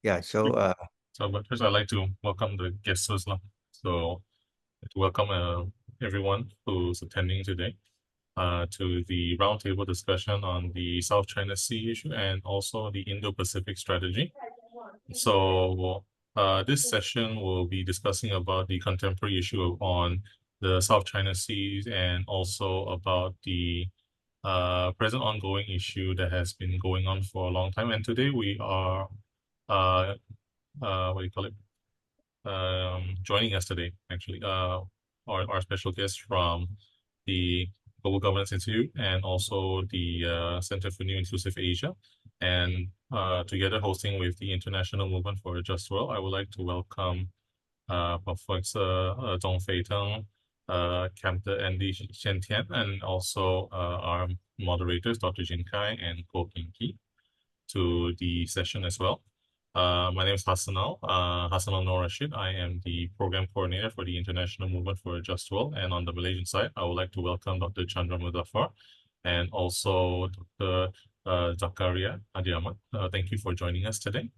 Yeah, so But first, I'd like to welcome the guests as well. So, to welcome everyone who's attending today to the roundtable discussion on the South China Sea issue and also the Indo-Pacific Strategy. So, this session will be discussing about the contemporary issue on the South China Seas and also about the present ongoing issue that has been going on for a long time. And today we are, what do you call it? Joining us today, actually, our special guest from the Global Governance Institute and also the Center for New Inclusive Asia, and together hosting with the International Movement for a Just World. I would like to welcome Professor Zhong Feiteng, Captain Andy Tian, and also our moderators, Dr. Jin Kai and Ko King Ki, to the session as well. My name is Hassanal, Hassanal Noor Rashid. I am the program coordinator for the International Movement for a Just World. And on the Malaysian side, I would like to welcome Dr. Chandra Muzaffar and also Dr. Zakaria Adiamat. Thank you for joining us today.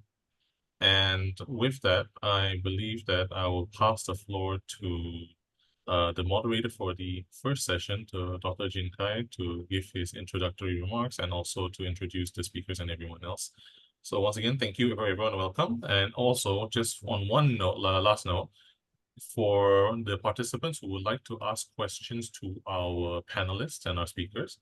And with that, I believe that I will pass the floor to the moderator for the first session, to Dr. Jin Kai, to give his introductory remarks and also to introduce the speakers and everyone else. So once again, thank you everyone, welcome. And also just on one note, last note, for the participants who would like to ask questions to our panelists and our speakers,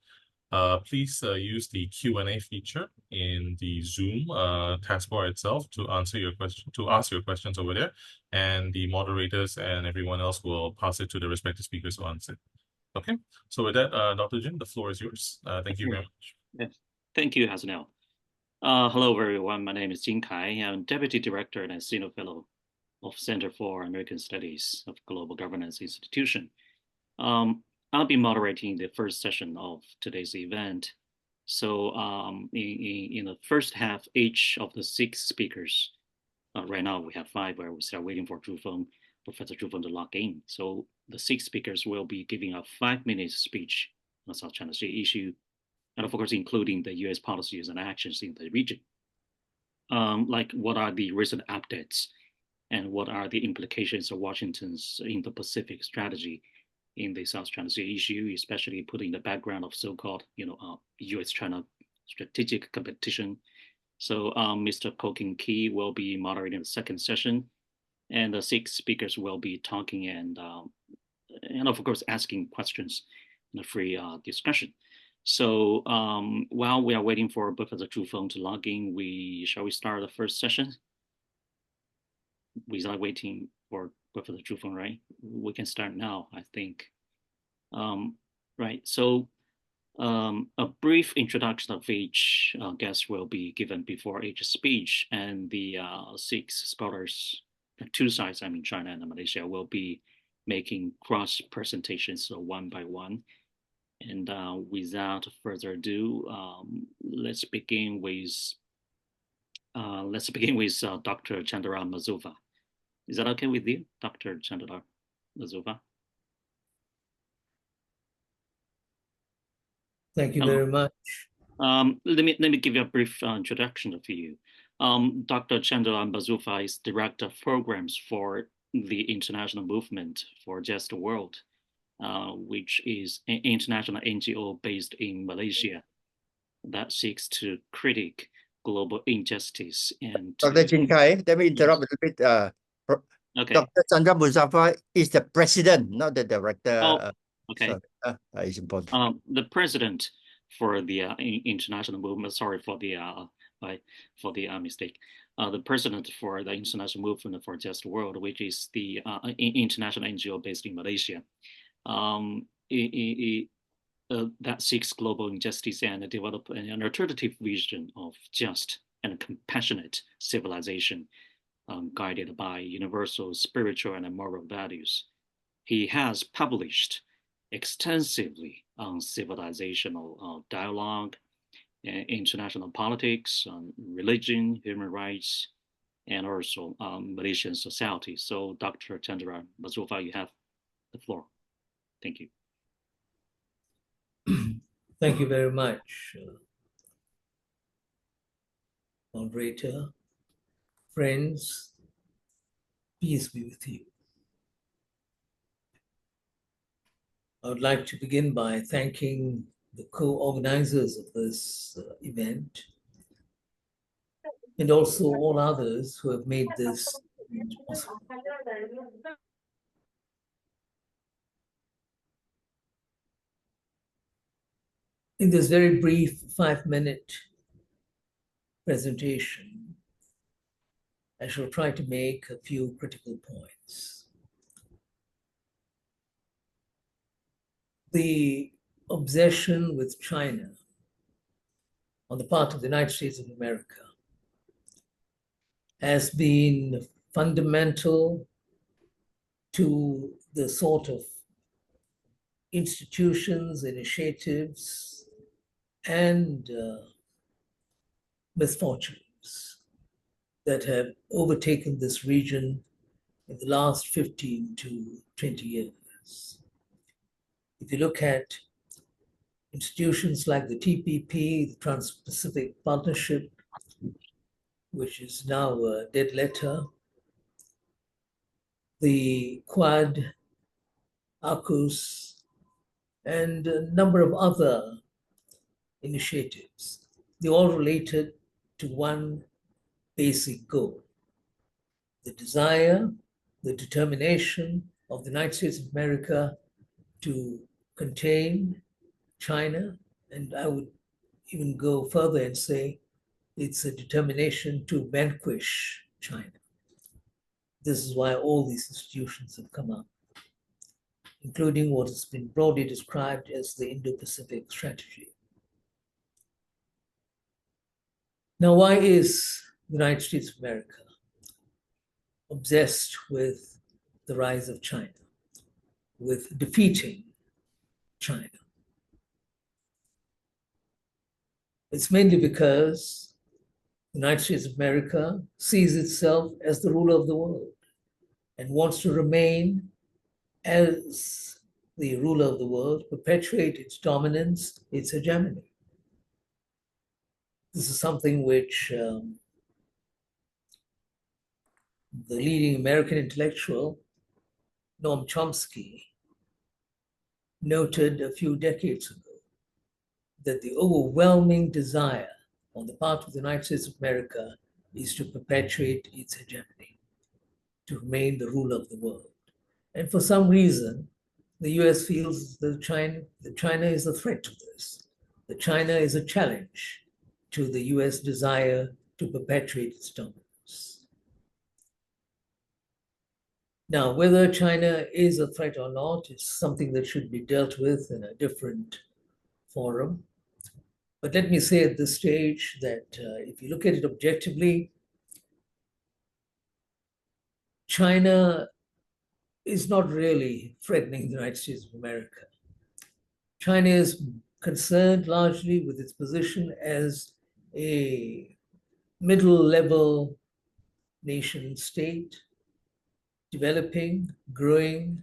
please use the Q&A feature in the Zoom taskbar itself to answer your question, to ask your questions over there, and the moderators and everyone else will pass it to the respective speakers to answer. Okay, so with that, Dr. Jin, the floor is yours. Thank you very much. Yes. Thank you, Hassanal. Hello, everyone. My name is Jin Kai. I'm Deputy Director and Senior Fellow of Center for American Studies of Global Governance Institution. I'll be moderating the first session of today's event. So in the first half, each of the 6 speakers, right now we have 5, where we start waiting for Professor Zhufeng to log in. So the 6 speakers will be giving a 5-minute speech on the South China Sea issue, and of course, including the US policies and actions in the region. Like what are the recent updates and what are the implications of Washington's Indo-Pacific strategy in the South China Sea issue, especially putting the background of so-called, US-China strategic competition. So Mr. Ko King Ki will be moderating the second session, and the 6 speakers will be talking and of course asking questions in a free discussion. So while we are waiting for Professor Zhufeng to log in, shall we start the first session? Without waiting for Professor Zhufeng, right? We can start now, I think. Right, so a brief introduction of each guest will be given before each speech, and the 6 scholars, 2 sides, China and Malaysia, will be making cross presentations one by one. And without further ado, let's begin with Dr. Chandra Muzaffar. Is that okay with you, Dr. Chandra Muzaffar? Thank you very much. Let me give you a brief introduction of you. Dr. Chandra Muzaffar is Director of Programs for the International Movement for Just World, which is an international NGO based in Malaysia that seeks to critique global injustice and Dr. Jin Kai, let me interrupt a little bit. Okay. Dr. Chandra Muzaffar is the president, not the director. Oh, okay. It's important. The president for the international movement. Sorry for the mistake. The president for the International Movement for Just World, which is the international NGO based in Malaysia. That seeks global injustice and develop an alternative vision of just and compassionate civilization, guided by universal spiritual and moral values. He has published extensively on civilizational dialogue, international politics, religion, human rights, and also Malaysian society. So Dr. Chandra Muzaffar, you have the floor. Thank you. Thank you very much, moderator. Friends, peace be with you. I would like to begin by thanking the co-organizers of this event and also all others who have made this event possible. In this very brief 5-minute presentation, I shall try to make a few critical points. The obsession with China on the part of the United States of America has been fundamental to the sort of institutions, initiatives, and misfortunes that have overtaken this region in the last 15 to 20 years. If you look at institutions like the TPP, the Trans-Pacific Partnership, which is now a dead letter, the Quad, AUKUS, and a number of other initiatives, they all related to one basic goal: the desire, the determination of the United States of America to contain China, and I would even go further and say it's a determination to vanquish China. This is why all these institutions have come up, including what has been broadly described as the Indo-Pacific Strategy. Now, why is the United States of America obsessed with the rise of China, with defeating China? It's mainly because the United States of America sees itself as the ruler of the world and wants to remain as the ruler of the world, perpetuate its dominance, its hegemony. This is something which the leading American intellectual, Noam Chomsky, noted a few decades ago, that the overwhelming desire on the part of the United States of America is to perpetuate its hegemony, to remain the ruler of the world. And for some reason, the US feels that China is a threat to this, that China is a challenge to the US desire to perpetuate its dominance. Now, whether China is a threat or not is something that should be dealt with in a different forum. But let me say at this stage that if you look at it objectively, China is not really threatening the United States of America. China is concerned largely with its position as a middle-level nation state, developing, growing,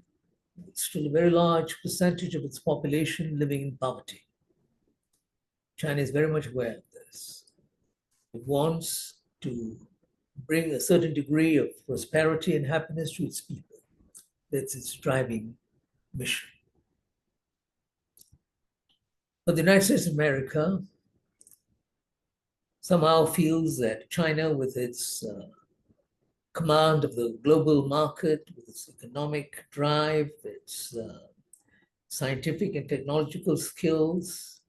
still a very large percentage of its population living in poverty. China is very much aware of this. It wants to bring a certain degree of prosperity and happiness to its people. That's its driving mission. But the United States of America somehow feels that China, with its command of the global market, with its economic drive, its scientific and technological skills,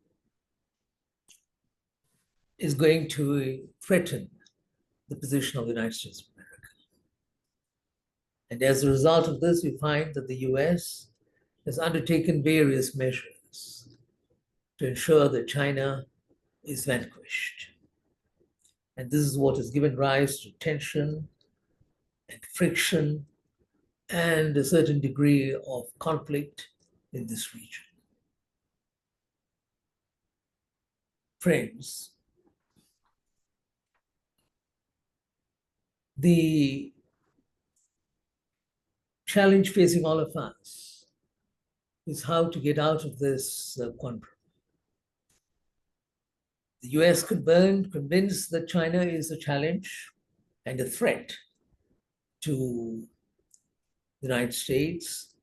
is going to threaten the position of the United States of America. And as a result of this, we find that the US has undertaken various measures to ensure that China is vanquished. And this is what has given rise to tension and friction and a certain degree of conflict in this region. Friends, the challenge facing all of us is how to get out of this quandrum. The US convinced that China is a challenge and a threat to the United States,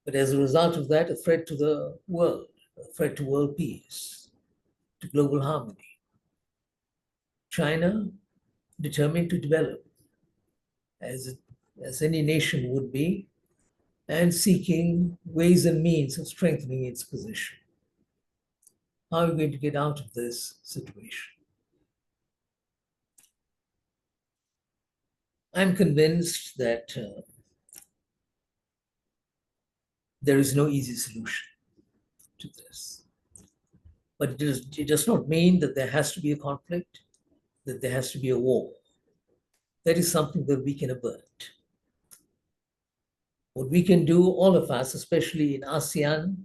but as a result of that, a threat to the world, a threat to world peace, to global harmony. China determined to develop as any nation would be, and seeking ways and means of strengthening its position. How are we going to get out of this situation? I'm convinced that there is no easy solution to this. But it does not mean that there has to be a conflict, that there has to be a war. That is something that we can avert. What we can do, all of us, especially in ASEAN,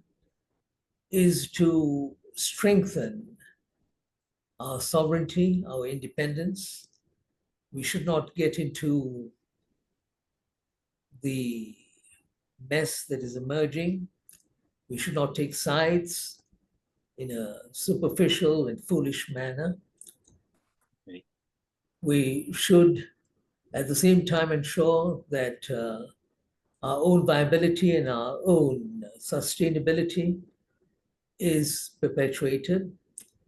is to strengthen our sovereignty, our independence. We should not get into the mess that is emerging. We should not take sides in a superficial and foolish manner. Okay. We should, at the same time, ensure that our own viability and our own sustainability is perpetuated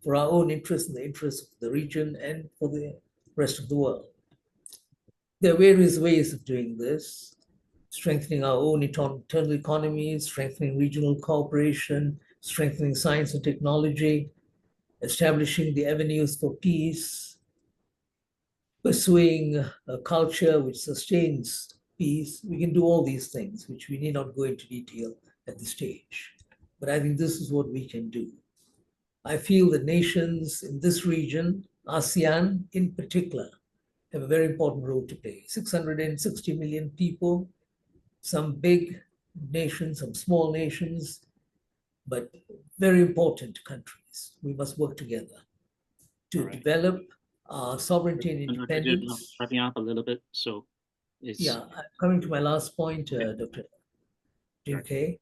for our own interest and the interest of the region and for the rest of the world. There are various ways of doing this, strengthening our own internal economies, strengthening regional cooperation, strengthening science and technology, establishing the avenues for peace, pursuing a culture which sustains peace. We can do all these things, which we need not go into detail at this stage. But I think this is what we can do. I feel that nations in this region, ASEAN in particular, have a very important role to play. 660 million people, some big nations, some small nations, but very important countries. We must work together to develop our sovereignty and independence. Wrapping up a little bit, so it's... Yeah, coming to my last point, Dr. Jin.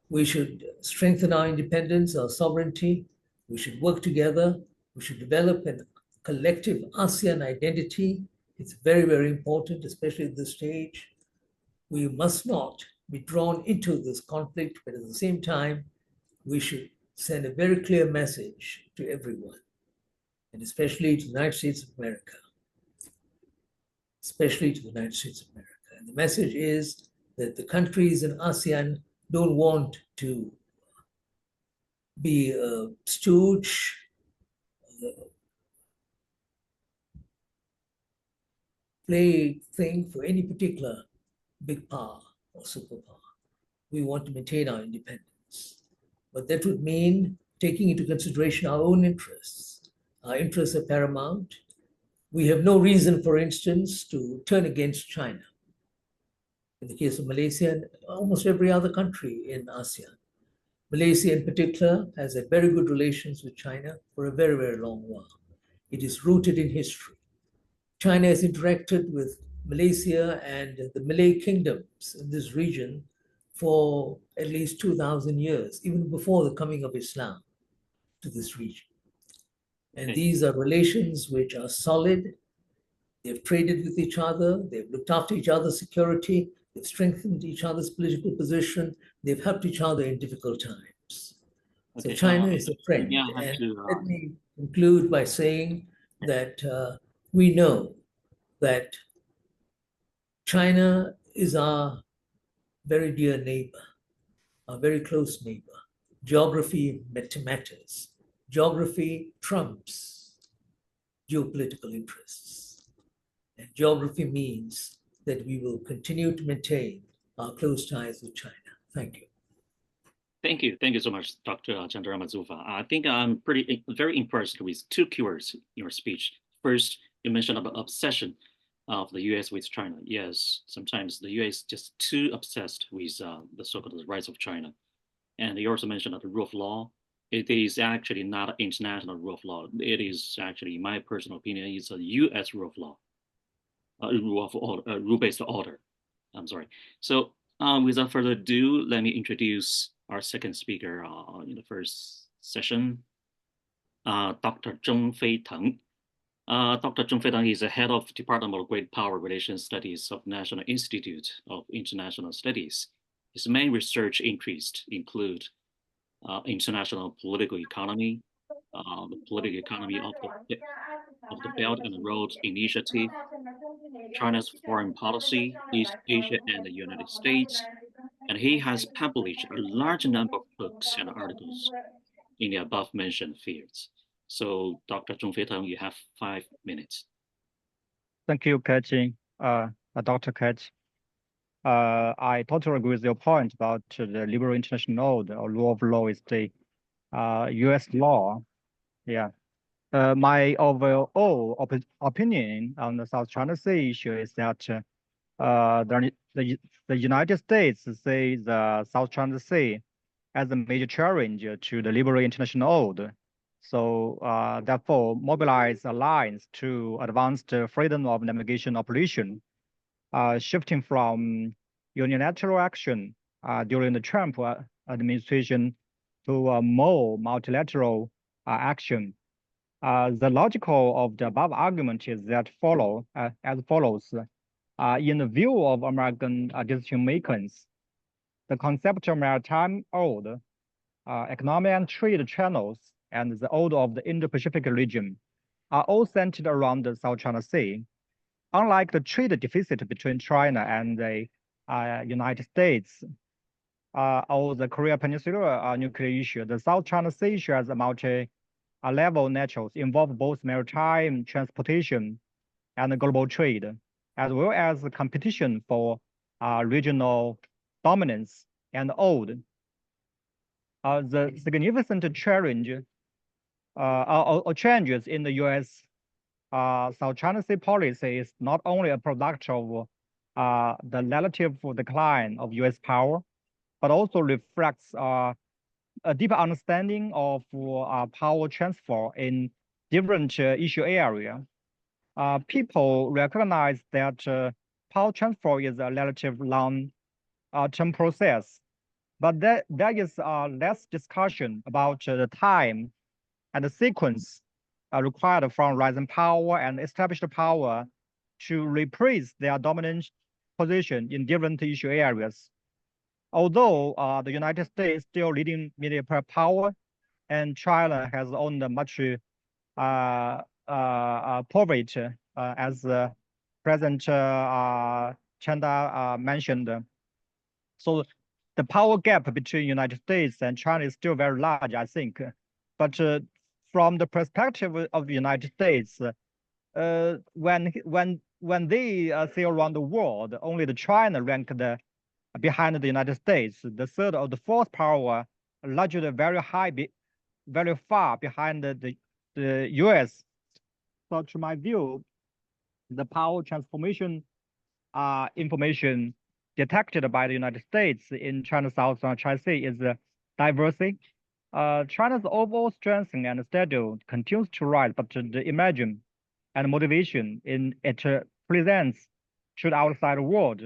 We should strengthen our independence, our sovereignty. We should work together. We should develop a collective ASEAN identity. It's very, very important, especially at this stage. We must not be drawn into this conflict, but at the same time, we should send a very clear message to everyone, and especially to the United States of America. Especially to the United States of America. And the message is that the countries in ASEAN don't want to be a stooge, play thing for any particular big power or superpower. We want to maintain our independence. But that would mean taking into consideration our own interests. Our interests are paramount. We have no reason, for instance, to turn against China. In the case of Malaysia and almost every other country in ASEAN. Malaysia in particular has had very good relations with China for a very, very long while. It is rooted in history. China has interacted with Malaysia and the Malay kingdoms in this region for at least 2,000 years, even before the coming of Islam to this region. And these are relations which are solid. They've traded with each other. They've looked after each other's security. They've strengthened each other's political position. They've helped each other in difficult times. So China is a friend. And let me conclude by saying that we know that China is our very dear neighbor, our very close neighbor. Geography matters. Geography trumps geopolitical interests. And geography means that we will continue to maintain our close ties with China. Thank you. Thank you. Thank you so much, Dr. Chandra Muzaffar. I think I'm very impressed with two keywords in your speech. First, you mentioned about obsession of the US with China. Yes, sometimes the US is just too obsessed with the so-called rise of China. And you also mentioned that the rule of law. It is actually not an international rule of law. It is actually, in my personal opinion, it's a US rule of law, rule-based order. I'm sorry. So without further ado, let me introduce our second speaker in the first session, Dr. Zheng Feiteng. Dr. Zhong Feitang is the head of Department of Great Power Relations Studies of National Institute of International Studies. His main research interests include international political economy, the political economy of the Belt and Road Initiative, China's foreign policy, East Asia and the United States, and he has published a large number of books and articles in the above mentioned fields. So, Dr. Zhong Feitang, you have 5 minutes. Thank you, Kachi. Dr. Kachi. I totally agree with your point about the liberal international order or rule of law is the U.S. law. Yeah. My overall opinion on the South China Sea issue is that the United States see the South China Sea as a major challenge to the liberal international order. So therefore, mobilize alliance to advance the freedom of navigation operation, shifting from unilateral action during the Trump administration to a more multilateral action. The logical of the above argument is that as follows. In the view of American decision makers, the conceptual maritime order, economic and trade channels, and the order of the Indo-Pacific region are all centered around the South China Sea. Unlike the trade deficit between China and the United States or the Korea Peninsula nuclear issue, the South China Sea issue has a multi-level natures involve both maritime transportation and global trade, as well as competition for regional dominance and old. The significant challenge or changes in the U.S. South China Sea policy is not only a product of the relative decline of U.S. power, but also reflects a deeper understanding of power transfer in different issue area. People recognize that power transfer is a relative long-term process, but there is less discussion about the time and the sequence required from rising power and established power to replace their dominant position in different issue areas. Although the United States still leading military power, and China has owned much poverty, as President Chandra mentioned. So the power gap between United States and China is still very large, I think. But from the perspective of the United States, when they see around the world, only the China ranked behind the United States, the third or the fourth power, largely very far behind the U.S. So to my view, the power transformation information detected by the United States in China South China Sea is diversity. China's overall strength and stature continues to rise, but the imagine and motivation it presents to the outside world,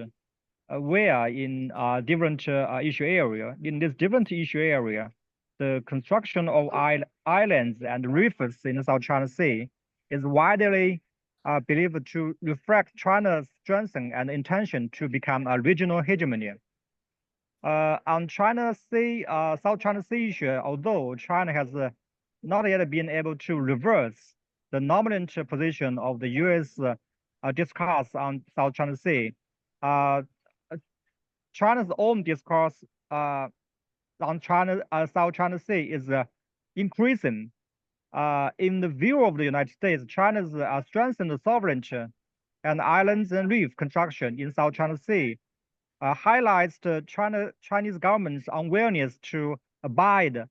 where in different issue area. In this different issue area, the construction of islands and reefs in the South China Sea is widely believed to reflect China's strength and intention to become a regional hegemony. On South China Sea issue, although China has not yet been able to reverse the dominant position of the U.S. Discourse on South China Sea, China's own discourse on South China Sea is increasing. In the view of the United States, China's strengthened sovereignty and islands and reef construction in South China Sea highlights the Chinese government's unwillingness to abide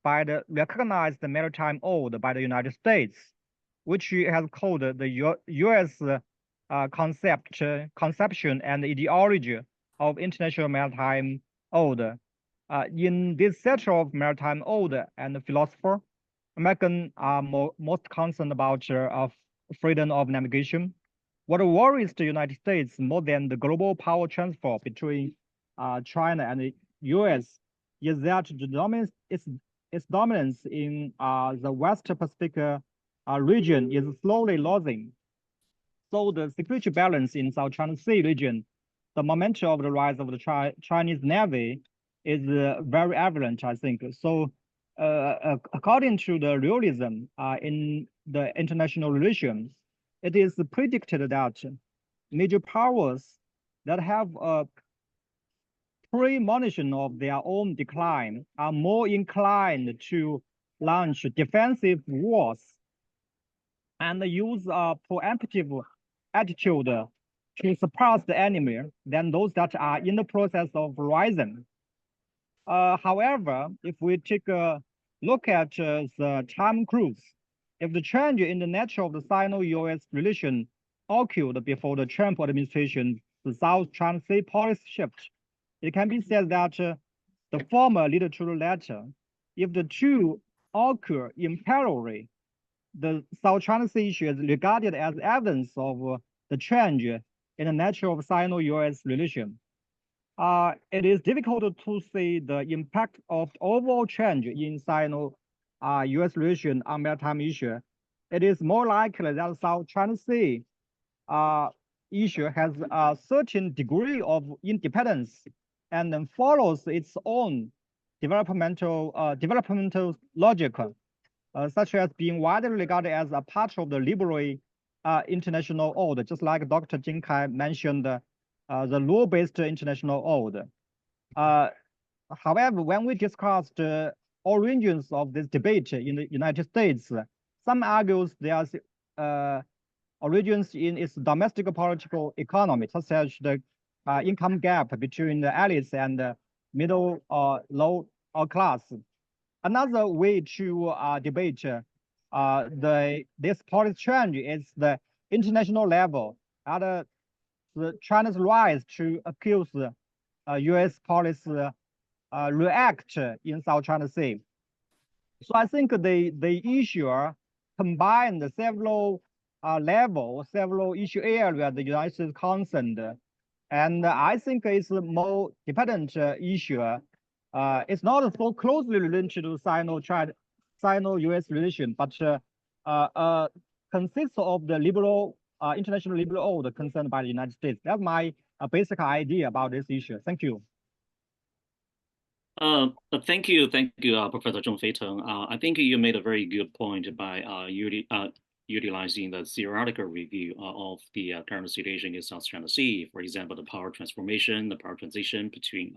by the recognized maritime order by the United States, which has called the U.S. Conception and ideology of international maritime order. In this set of maritime order and philosopher, Americans are most concerned about freedom of navigation. What worries the United States more than the global power transfer between China and the U.S. is that its dominance in the West Pacific region is slowly losing. So the security balance in South China Sea region, the momentum of the rise of the Chinese Navy is very evident, I think. So according to the realism in the international relations, it is predicted that major powers that have a premonition of their own decline are more inclined to launch defensive wars and use a proactive attitude to surpass the enemy than those that are in the process of rising. However, if we take a look at the time cruise, if the change in the nature of the Sino-US relation occurred before the Trump administration, the South China Sea policy shift, it can be said that the former lead to the latter. If the two occur in parallel, the South China Sea issue is regarded as evidence of the change in the nature of Sino-US relation. It is difficult to see the impact of the overall change in Sino-US relation on maritime issue. It is more likely that South China Sea issue has a certain degree of independence and then follows its own developmental logic, such as being widely regarded as a part of the liberal international order, just like Dr. Jin Kai mentioned the law-based international order. However, when we discuss the origins of this debate in the United States, some argues there's origins in its domestic political economy, such as the income gap between the elites and the middle or low class. Another way to debate this policy change is the international level. China's rise to accuse U.S. policy react in South China Sea. So I think the issue combined several levels, several issue areas the United States concerned, and I think it's a more dependent issue. It's not so closely related to Sino-US relation, but consists of the international liberal order concerned by the United States. That's my basic idea about this issue. Thank you. Thank you, Professor Zhong Feiteng. I think you made a very good point by utilizing the theoretical review of the current situation in South China Sea. For example, the power transformation, the power transition between,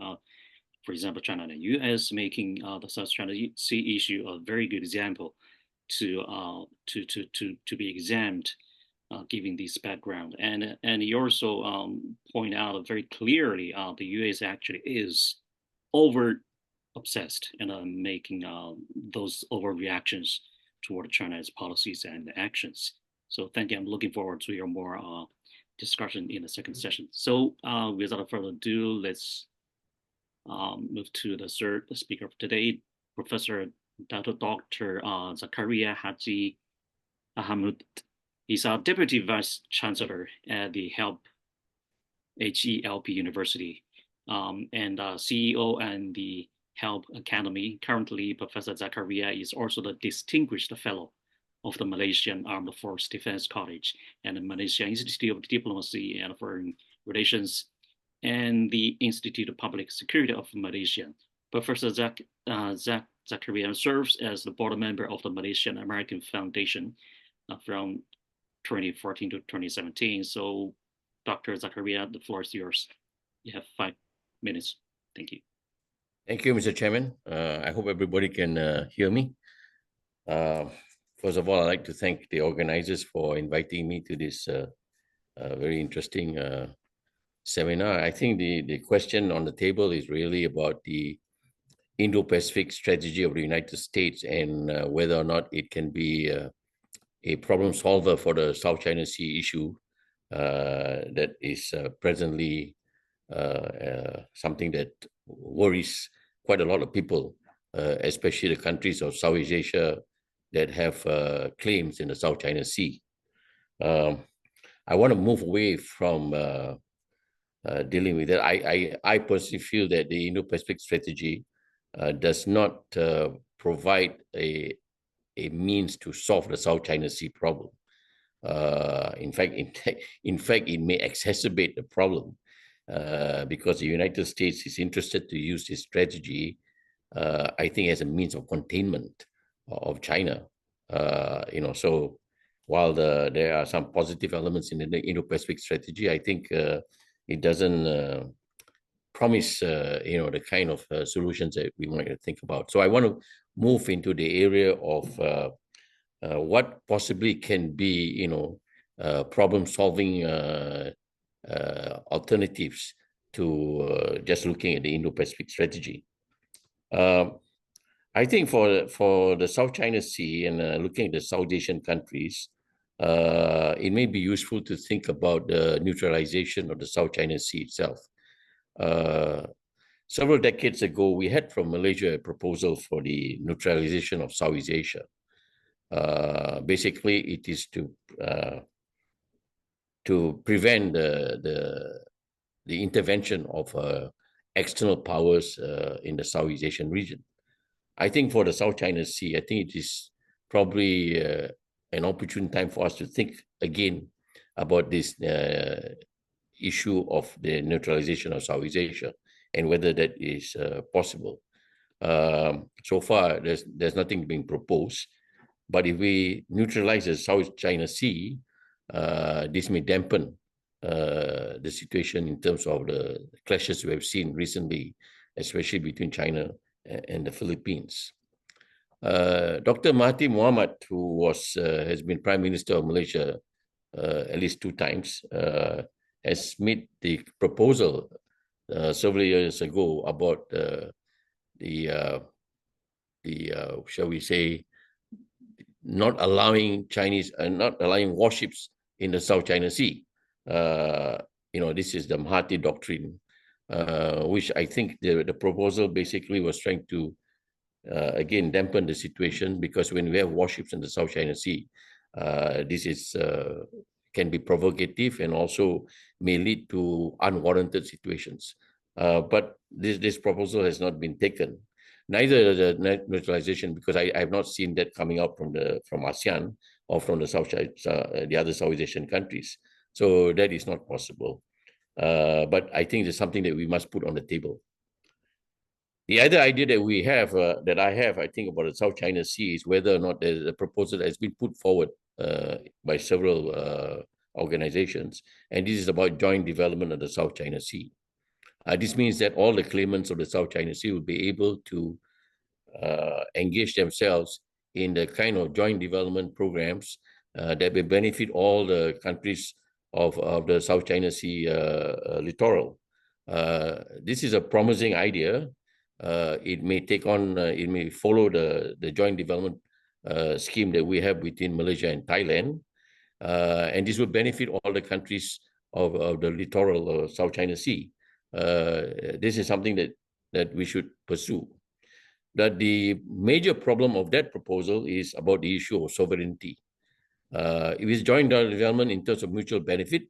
for example, China and the U.S., making the South China Sea issue a very good example to be examined, given this background. And you also point out very clearly the U.S. actually is over-obsessed and making those overreactions toward China's policies and actions. So thank you. I'm looking forward to your more discussion in the second session. So without further ado, let's move to the third speaker of today, Professor Dr. Zakaria Haji Ahmad. He's a Deputy Vice Chancellor at the HELP University and CEO and the HELP Academy. Currently, Professor Zakaria is also the Distinguished Fellow of the Malaysian Armed Forces Defense College and the Malaysia Institute of Diplomacy and Foreign Relations and the Institute of Public Security of Malaysia. Professor Zakaria serves as the board member of the Malaysian American Foundation from 2014 to 2017. So, Dr. Zakaria, the floor is yours. You have 5 minutes. Thank you. Thank you, Mr. Chairman. I hope everybody can hear me. First of all, I'd like to thank the organizers for inviting me to this very interesting seminar. I think the question on the table is really about the Indo-Pacific Strategy of the United States and whether or not it can be a problem solver for the South China Sea issue that is presently something that worries quite a lot of people, especially the countries of Southeast Asia that have claims in the South China Sea. I want to move away from dealing with that. I personally feel that the Indo-Pacific Strategy does not provide a a means to solve the South China Sea problem. In fact, it may exacerbate the problem because the United States is interested to use this strategy, I think, as a means of containment of China. So while there are some positive elements in the Indo-Pacific strategy, I think it doesn't promise, the kind of solutions that we want to think about. So I want to move into the area of what possibly can be, problem-solving alternatives to just looking at the Indo-Pacific strategy. I think for the South China Sea and looking at the South Asian countries, it may be useful to think about the neutralization of the South China Sea itself. Several decades ago, we had from Malaysia a proposal for the neutralization of Southeast Asia. Basically, it is to prevent the intervention of external powers in the Southeast Asian region. I think for the South China Sea, I think it is probably an opportune time for us to think again about this issue of the neutralization of Southeast Asia and whether that is possible. So far, there's nothing being proposed. But if we neutralize the South China Sea, this may dampen the situation in terms of the clashes we have seen recently, especially between China and the Philippines. Dr. Mahathir Mohamad, who has been Prime Minister of Malaysia at least 2 times, has made the proposal several years ago about the shall we say, not allowing warships in the South China Sea. This is the Mahathir Doctrine, which I think the proposal basically was trying to, again, dampen the situation, because when we have warships in the South China Sea, this can be provocative and also may lead to unwarranted situations. But this proposal has not been taken. Neither the neutralization, because I have not seen that coming out from ASEAN or from the other Southeast Asian countries. So that is not possible. But I think it's something that we must put on the table. The other idea that we have, I think, about the South China Sea is whether or not there's a proposal that has been put forward by several organizations, and this is about joint development of the South China Sea. This means that all the claimants of the South China Sea will be able to engage themselves in the kind of joint development programs that will benefit all the countries of the South China Sea littoral. This is a promising idea. It may follow the joint development scheme that we have between Malaysia and Thailand, and this will benefit all the countries of the littoral South China Sea. This is something that we should pursue. That the major problem of that proposal is about the issue of sovereignty. If it's joint development in terms of mutual benefit,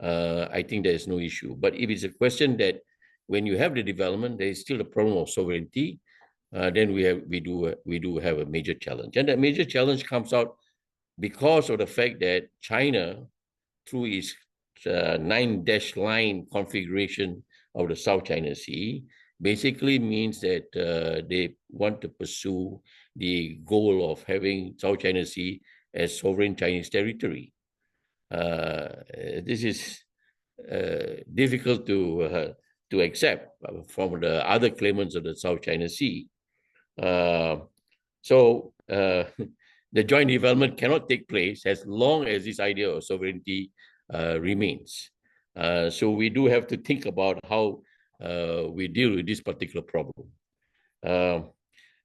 I think there is no issue. But if it's a question that when you have the development, there is still a problem of sovereignty, then we do have a major challenge. And that major challenge comes out because of the fact that China, through its 9-line configuration of the South China Sea, basically means that they want to pursue the goal of having South China Sea as sovereign Chinese territory. This is difficult to accept from the other claimants of the South China Sea. So the joint development cannot take place as long as this idea of sovereignty remains. So we do have to think about how we deal with this particular problem.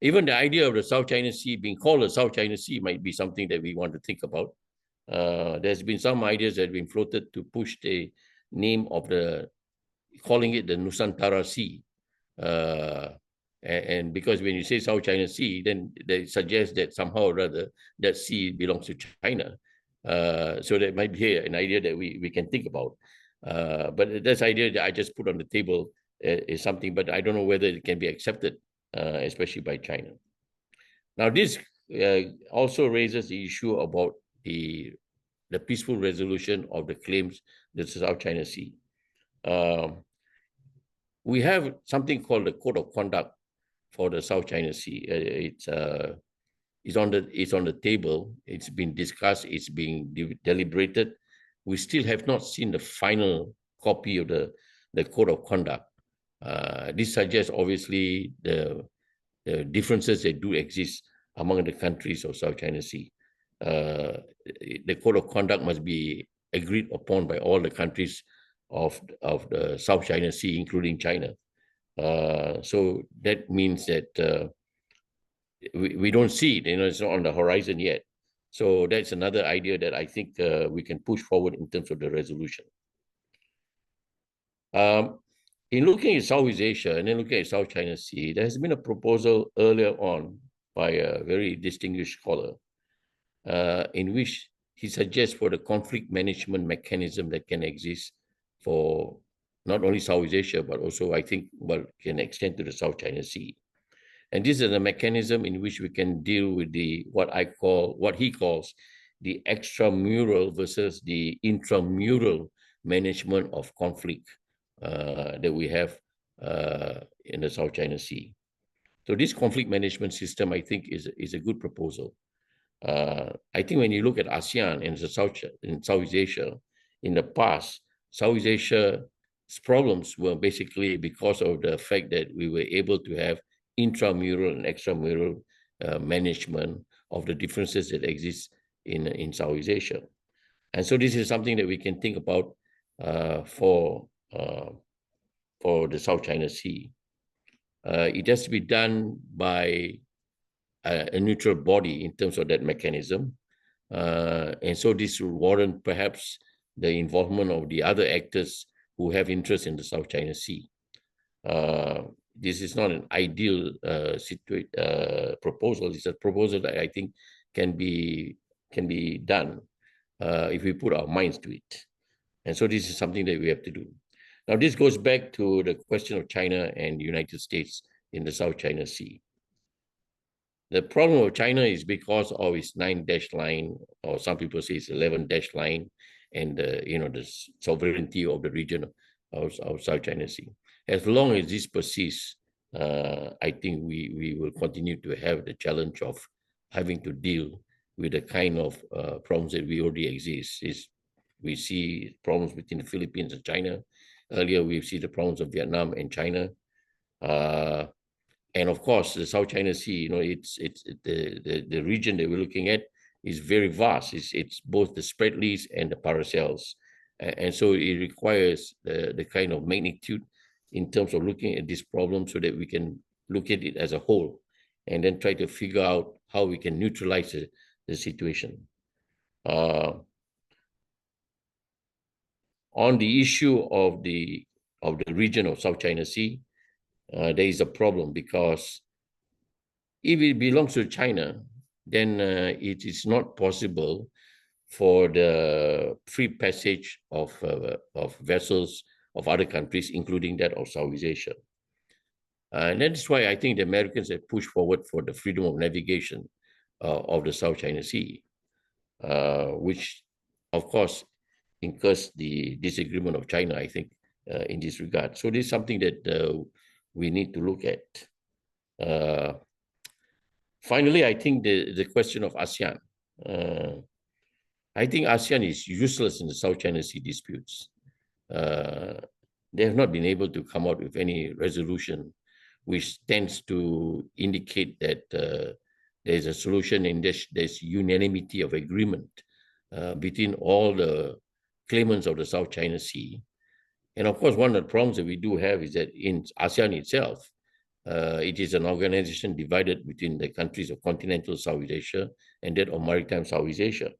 Even the idea of the South China Sea being called the South China Sea might be something that we want to think about. There's been some ideas that have been floated to push the name of calling it the Nusantara Sea. And because when you say South China Sea, then they suggest that somehow or other that sea belongs to China. So that might be an idea that we can think about. But this idea that I just put on the table is something, but I don't know whether it can be accepted, especially by China. Now, this also raises the issue about the peaceful resolution of the claims that the South China Sea. We have something called the Code of Conduct for the South China Sea. It's on the table. It's been discussed. It's being deliberated. We still have not seen the final copy of the Code of Conduct. This suggests obviously the differences that do exist among the countries of South China Sea. The Code of Conduct must be agreed upon by all the countries of the South China Sea, including China. So that means that we don't see it, it's not on the horizon yet. So that's another idea that I think we can push forward in terms of the resolution. In looking at Southeast Asia and then looking at South China Sea, there has been a proposal earlier on by a very distinguished scholar in which he suggests for the conflict management mechanism that can exist for not only Southeast Asia, but also I think, can extend to the South China Sea. And this is a mechanism in which we can deal with what he calls the extramural versus the intramural management of conflict that we have in the South China Sea. So this conflict management system, I think, is a good proposal. I think when you look at ASEAN and in Southeast Asia, in the past, Southeast Asia's problems were basically because of the fact that we were able to have intramural and extramural management of the differences that exist in Southeast Asia. And so this is something that we can think about for the South China Sea. It has to be done by a neutral body in terms of that mechanism. And so this will warrant perhaps the involvement of the other actors who have interest in the South China Sea. This is not an ideal proposal. It's a proposal that I think can be done if we put our minds to it. And so this is something that we have to do. Now, this goes back to the question of China and the United States in the South China Sea. The problem of China is because of its 9-dash line, or some people say it's 11-dash line, and the sovereignty of the region of South China Sea. As long as this persists, I think we will continue to have the challenge of having to deal with the kind of problems that we already exist. We see problems between the Philippines and China. Earlier, we see the problems of Vietnam and China. And of course, the South China Sea, it's the region that we're looking at is very vast. It's both the Spratleys and the Paracels. And so it requires the kind of magnitude in terms of looking at this problem so that we can look at it as a whole and then try to figure out how we can neutralize the situation. On the issue of the region of South China Sea, there is a problem because if it belongs to China, then it is not possible for the free passage of vessels of other countries, including that of Southeast Asia. And that's why I think the Americans have pushed forward for the freedom of navigation of the South China Sea, which, of course, incurs the disagreement of China, I think, in this regard. So this is something that we need to look at. Finally, I think the question of ASEAN. I think ASEAN is useless in the South China Sea disputes. They have not been able to come out with any resolution which tends to indicate that there's a solution and there's unanimity of agreement between all the claimants of the South China Sea. And of course, one of the problems that we do have is that in ASEAN itself, it is an organization divided between the countries of continental Southeast Asia and that of maritime Southeast Asia.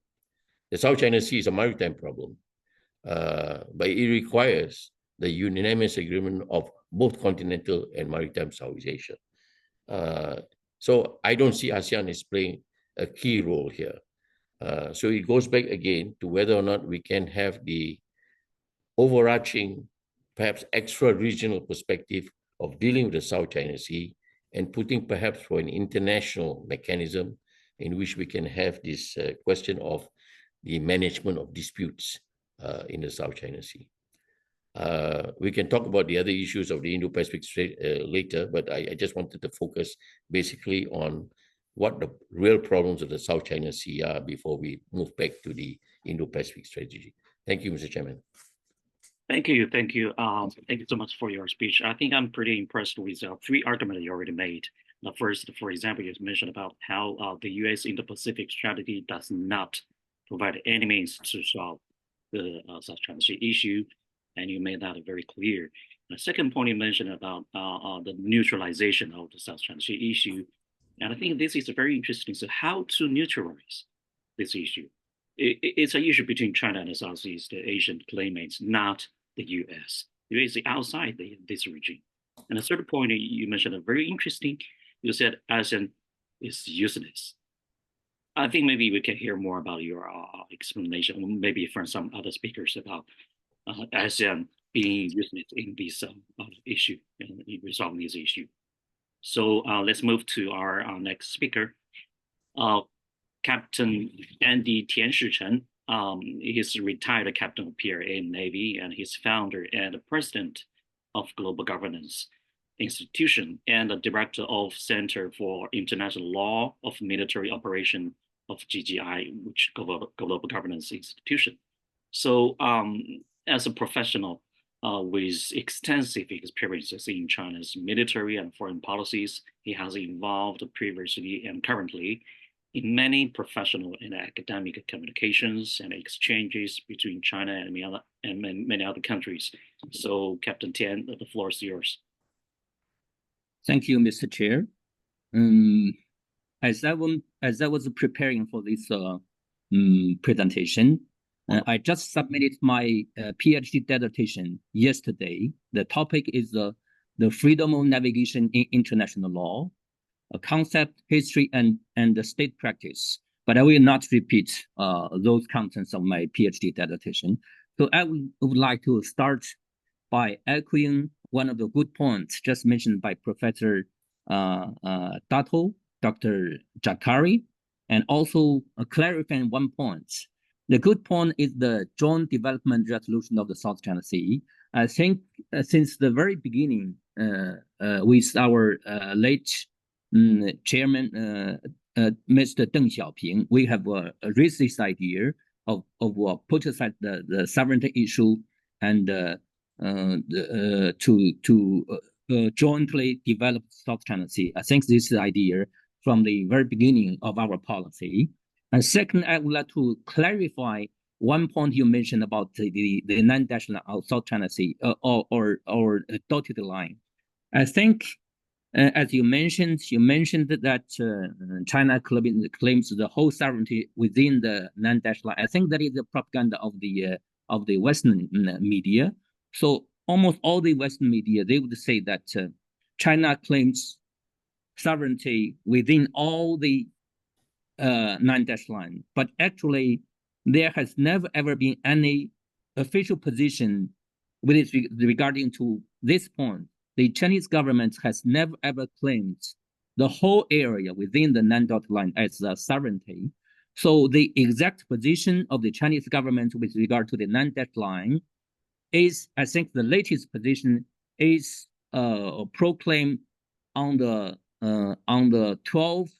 The South China Sea is a maritime problem, but it requires the unanimous agreement of both continental and maritime Southeast Asia. So I don't see ASEAN as playing a key role here. So it goes back again to whether or not we can have the overarching, perhaps extra-regional perspective of dealing with the South China Sea and putting perhaps for an international mechanism in which we can have this question of the management of disputes in the South China Sea. We can talk about the other issues of the Indo-Pacific later, but I just wanted to focus basically on what the real problems of the South China Sea are before we move back to the Indo-Pacific strategy. Thank you, Mr. Chairman. Thank you. Thank you so much for your speech. I think I'm pretty impressed with three arguments you already made. The first, for example, you mentioned about how the U.S. Indo-Pacific strategy does not provide any means to solve the South China Sea issue, and you made that very clear. The second point you mentioned about the neutralization of the South China Sea issue, and I think this is very interesting. So how to neutralize this issue? It's an issue between China and the Southeast Asian claimants, not the U.S. The U.S. is outside this region. And the third point you mentioned, very interesting. You said ASEAN is useless. I think maybe we can hear more about your explanation, maybe from some other speakers about ASEAN being useless in this issue and in resolving this issue. So let's move to our next speaker. Captain Andy Tian Shinchen. He's a retired captain of PRA Navy, and he's founder and president of Global Governance Institution and the director of Center for International Law of Military Operation of GGI, which Global Governance Institution. So as a professional with extensive experiences in China's military and foreign policies, he has involved previously and currently in many professional and academic communications and exchanges between China and many other countries. So, Captain Tian, the floor is yours. Thank you, Mr. Chair. As I was preparing for this presentation, I just submitted my PhD dissertation yesterday. The topic is the freedom of navigation in international law, a concept, history, and the state practice. But I will not repeat those contents of my PhD dissertation. So I would like to start by echoing one of the good points just mentioned by Professor Dato, Dr. Jakari, and also clarifying one point. The good point is the joint development resolution of the South China Sea. I think since the very beginning, with our late Chairman, Mr. Deng Xiaoping, we have raised this idea of put aside the sovereignty issue and to jointly develop South China Sea. I think this is the idea from the very beginning of our policy. And second, I would like to clarify one point you mentioned about the non-national South China Sea or dotted line. I think, as you mentioned that China claims the whole sovereignty within the non-national line. I think that is the propaganda of the Western media. So almost all the Western media, they would say that China claims sovereignty within all the non-national line, but actually there has never ever been any official position with regarding to this point. The Chinese government has never ever claimed the whole area within the non-dotted line as sovereignty. So the exact position of the Chinese government with regard to the non-dotted line is, I think, the latest position is proclaimed on the 12th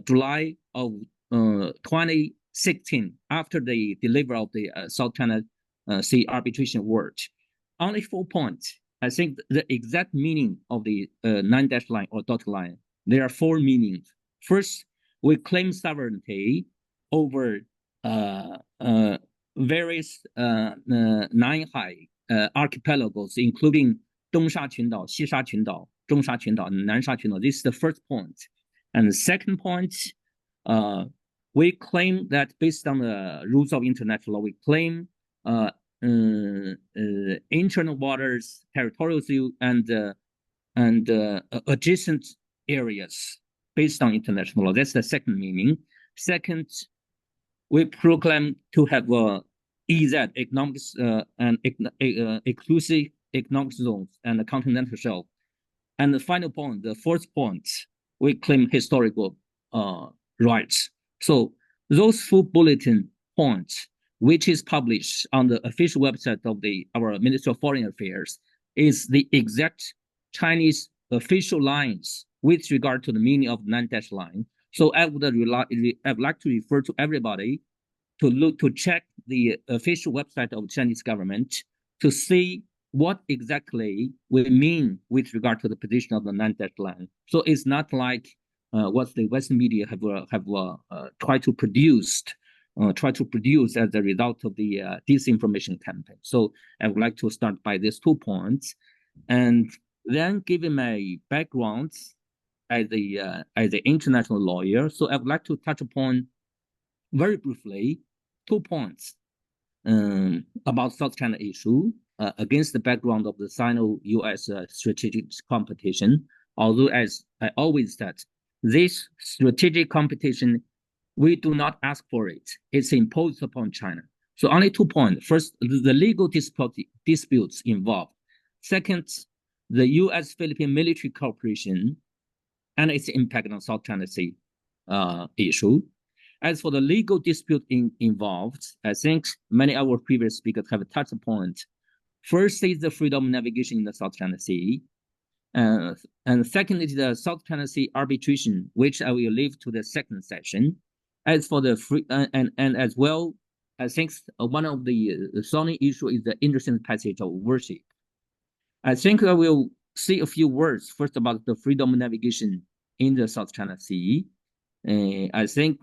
July of 2016, after the delivery of the South China Sea arbitration award. Only 4 points. I think the exact meaning of the non-dash line or dotted line, there are 4 meanings. First, we claim sovereignty over various Nanhai archipelagos, including Dongsha Qundao, Xisha Qundao, Zhongsha Qundao, and Nansha Qundao. This is the first point. And the second point, we claim that based on the rules of international law, we claim internal waters, territorial sea, and adjacent areas based on international law. That's the second meaning. Second, we proclaim to have EZ, economics and exclusive economic zones and the continental shelf. And the final point, the fourth point, we claim historical rights. So those 4 bulletin points, which is published on the official website of our Ministry of Foreign Affairs, is the exact Chinese official lines with regard to the meaning of 9-dash line. So I would like to refer to everybody to check the official website of the Chinese government to see what exactly we mean with regard to the position of the 9-dash line. So it's not like what the Western media have tried to produce as a result of the disinformation campaign. So I would like to start by these 2 points, and then given my background as the international lawyer, so I would like to touch upon very briefly 2 points about South China issue against the background of the Sino-US strategic competition. Although, as I always said, this strategic competition, we do not ask for it. It's imposed upon China. So only 2 points. First, the legal disputes involved. Second, the U.S.-Philippine military cooperation and its impact on South China Sea issue. As for the legal dispute involved, I think many of our previous speakers have touched upon it. First is the freedom of navigation in the South China Sea. And second is the South China Sea arbitration, which I will leave to the second session. As for the free, and as well, I think one of the thorny issue is the interstate passage of worship. I think I will say a few words first about the freedom of navigation in the South China Sea. I think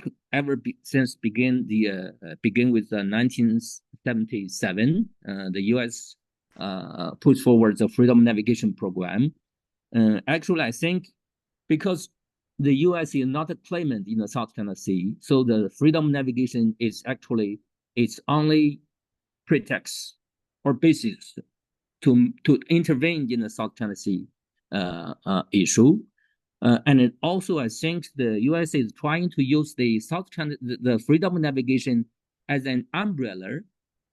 since begin with 1977, the U.S. Put forward the freedom of navigation program. Actually, I think because the U.S. is not a claimant in the South China Sea, so the freedom of navigation is actually its only pretext or basis to intervene in the South China Sea issue. And it also, I think the U.S. is trying to use the South China, the freedom of navigation as an umbrella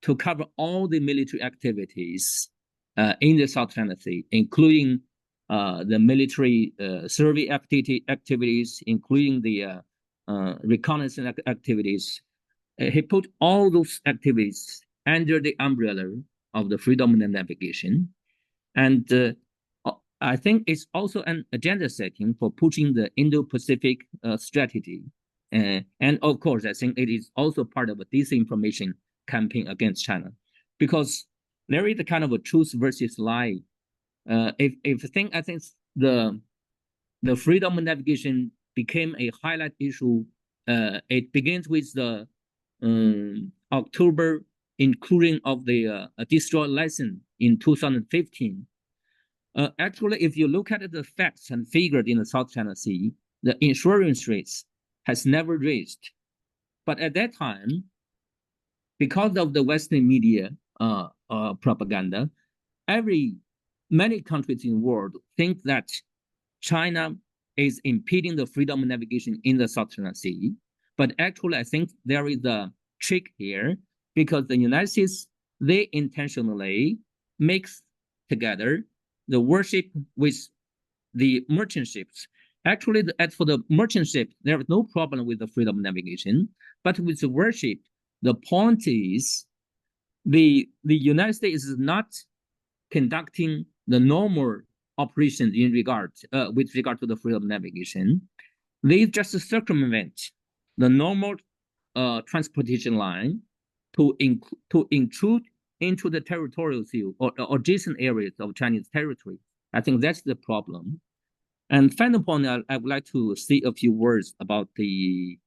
to cover all the military activities in the South China Sea, including the military survey activities, including the reconnaissance activities. He put all those activities under the umbrella of the freedom of navigation. And I think it's also an agenda setting for pushing the Indo-Pacific strategy. And of course, I think it is also part of a disinformation campaign against China, because there is a kind of a truth versus lie. I think the freedom of navigation became a highlight issue. It begins with the October including of the destroyed lesson in 2015. Actually, if you look at the facts and figures in the South China Sea, the insurance rates has never raised. But at that time, because of the Western media propaganda, many countries in the world think that China is impeding the freedom of navigation in the South China Sea. But actually, I think there is a trick here, because the United States, they intentionally mix together the warship with the merchant ships. Actually, as for the merchant ship, there is no problem with the freedom of navigation. But with the warship, the point is the United States is not conducting the normal operations in with regard to the freedom of navigation. They just circumvent the normal transportation line to intrude into the territorial sea or adjacent areas of Chinese territory. I think that's the problem. And final point, I would like to say a few words about the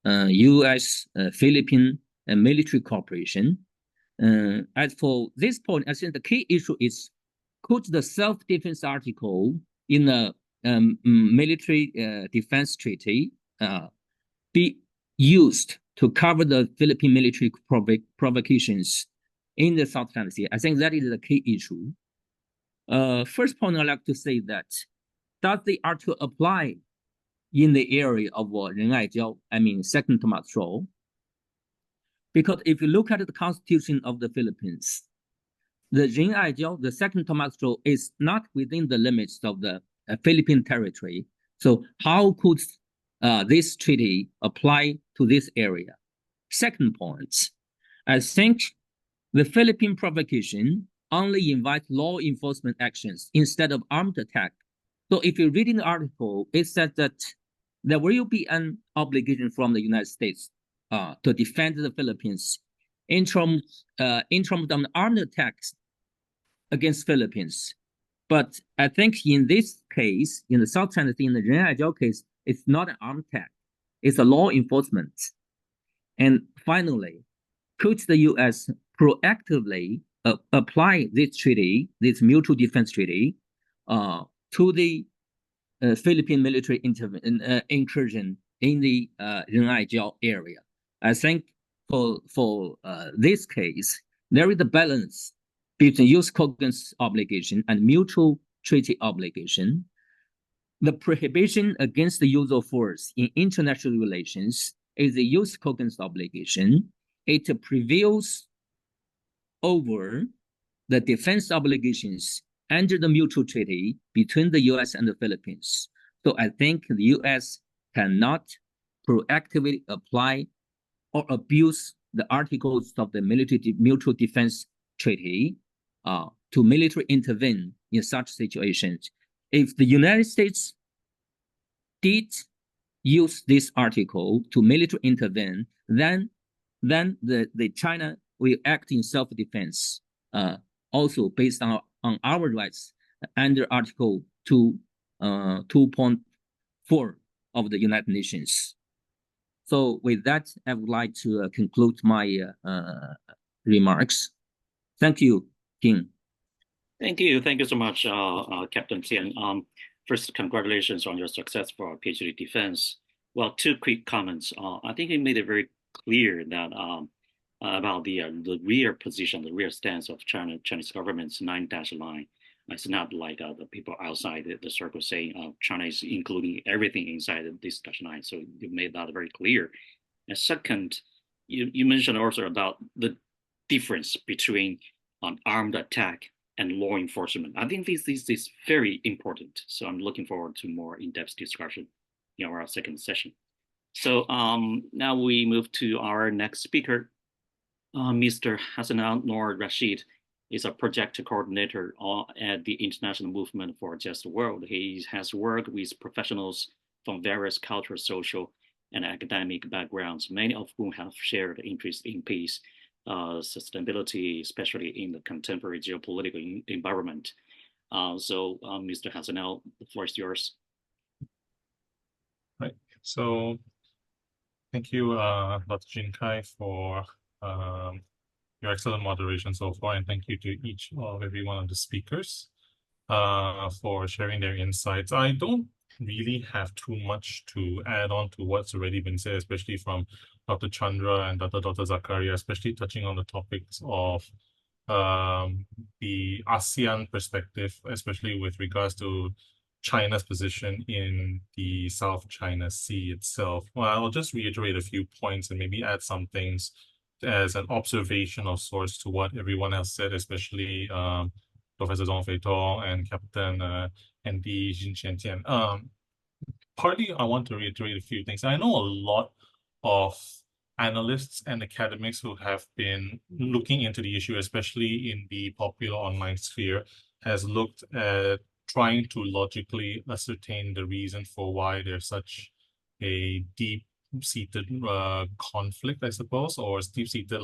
U.S. Philippine military cooperation. As for this point, I think the key issue is, could the self-defense article in the military defense treaty be used to cover the Philippine military provocations in the South China Sea? I think that is the key issue. First point, I'd like to say that, does the article apply in the area of Renaijiao, Second Thomas Shoal? Because if you look at the Constitution of the Philippines, the Renaijiao, the Second Thomas Shoal, is not within the limits of the Philippine territory. So how could this treaty apply to this area? Second point, I think the Philippine provocation only invites law enforcement actions instead of armed attack. So if you read in the article, it says that there will be an obligation from the United States to defend the Philippines in terms of an armed attacks against Philippines. But I think in this case, in the South China Sea, in the Retd case, it's not an armed attack. It's a law enforcement. And finally, could the U.S. proactively apply this treaty, this mutual defense treaty, to the Philippine military incursion in the Retd area? I think for this case, there is a balance between use cognizance obligation and mutual treaty obligation. The prohibition against the use of force in international relations is a use cognizance obligation. It prevails over the defense obligations under the mutual treaty between the U.S. and the Philippines. So I think the U.S. cannot proactively apply or abuse the articles of the mutual defense treaty to military intervene in such situations. If the United States did use this article to military intervene, then the China will act in self-defense, also based on our rights under Article 2.4 of the United Nations. So with that, I would like to conclude my remarks. Thank you, King. Thank you so much, Captain Tian. First, congratulations on your success for our PhD defense. Well, two quick comments. I think it made it very clear that about the rear position, the rear stance of Chinese government's 9-dash line. It's not like the people outside the circle saying China is including everything inside this dash line. So you made that very clear. And second, you mentioned also about the difference between an armed attack and law enforcement. I think this is very important. So I'm looking forward to more in-depth discussion in our second session. So now we move to our next speaker. Mr. Hassanal Noor Rashid is a project coordinator at the International Movement for a Just World. He has worked with professionals from various cultural, social, and academic backgrounds, many of whom have shared interest in peace, sustainability, especially in the contemporary geopolitical environment. So, Mr. Hassanal, the floor is yours. Right. So, thank you, Dr. Jin Kai, for your excellent moderation so far, and thank you to every one of the speakers for sharing their insights. I don't really have too much to add on to what's already been said, especially from Dr. Chandra and Dr. Zakaria, especially touching on the topics of the ASEAN perspective, especially with regards to China's position in the South China Sea itself. Well, I'll just reiterate a few points and maybe add some things as an observation of sorts to what everyone else said, especially Professor Zhong Fei Tong and Captain Andy Shinchen. Partly, I want to reiterate a few things. I know a lot of analysts and academics who have been looking into the issue, especially in the popular online sphere, has looked at trying to logically ascertain the reason for why there's such a deep-seated conflict, I suppose, or deep-seated,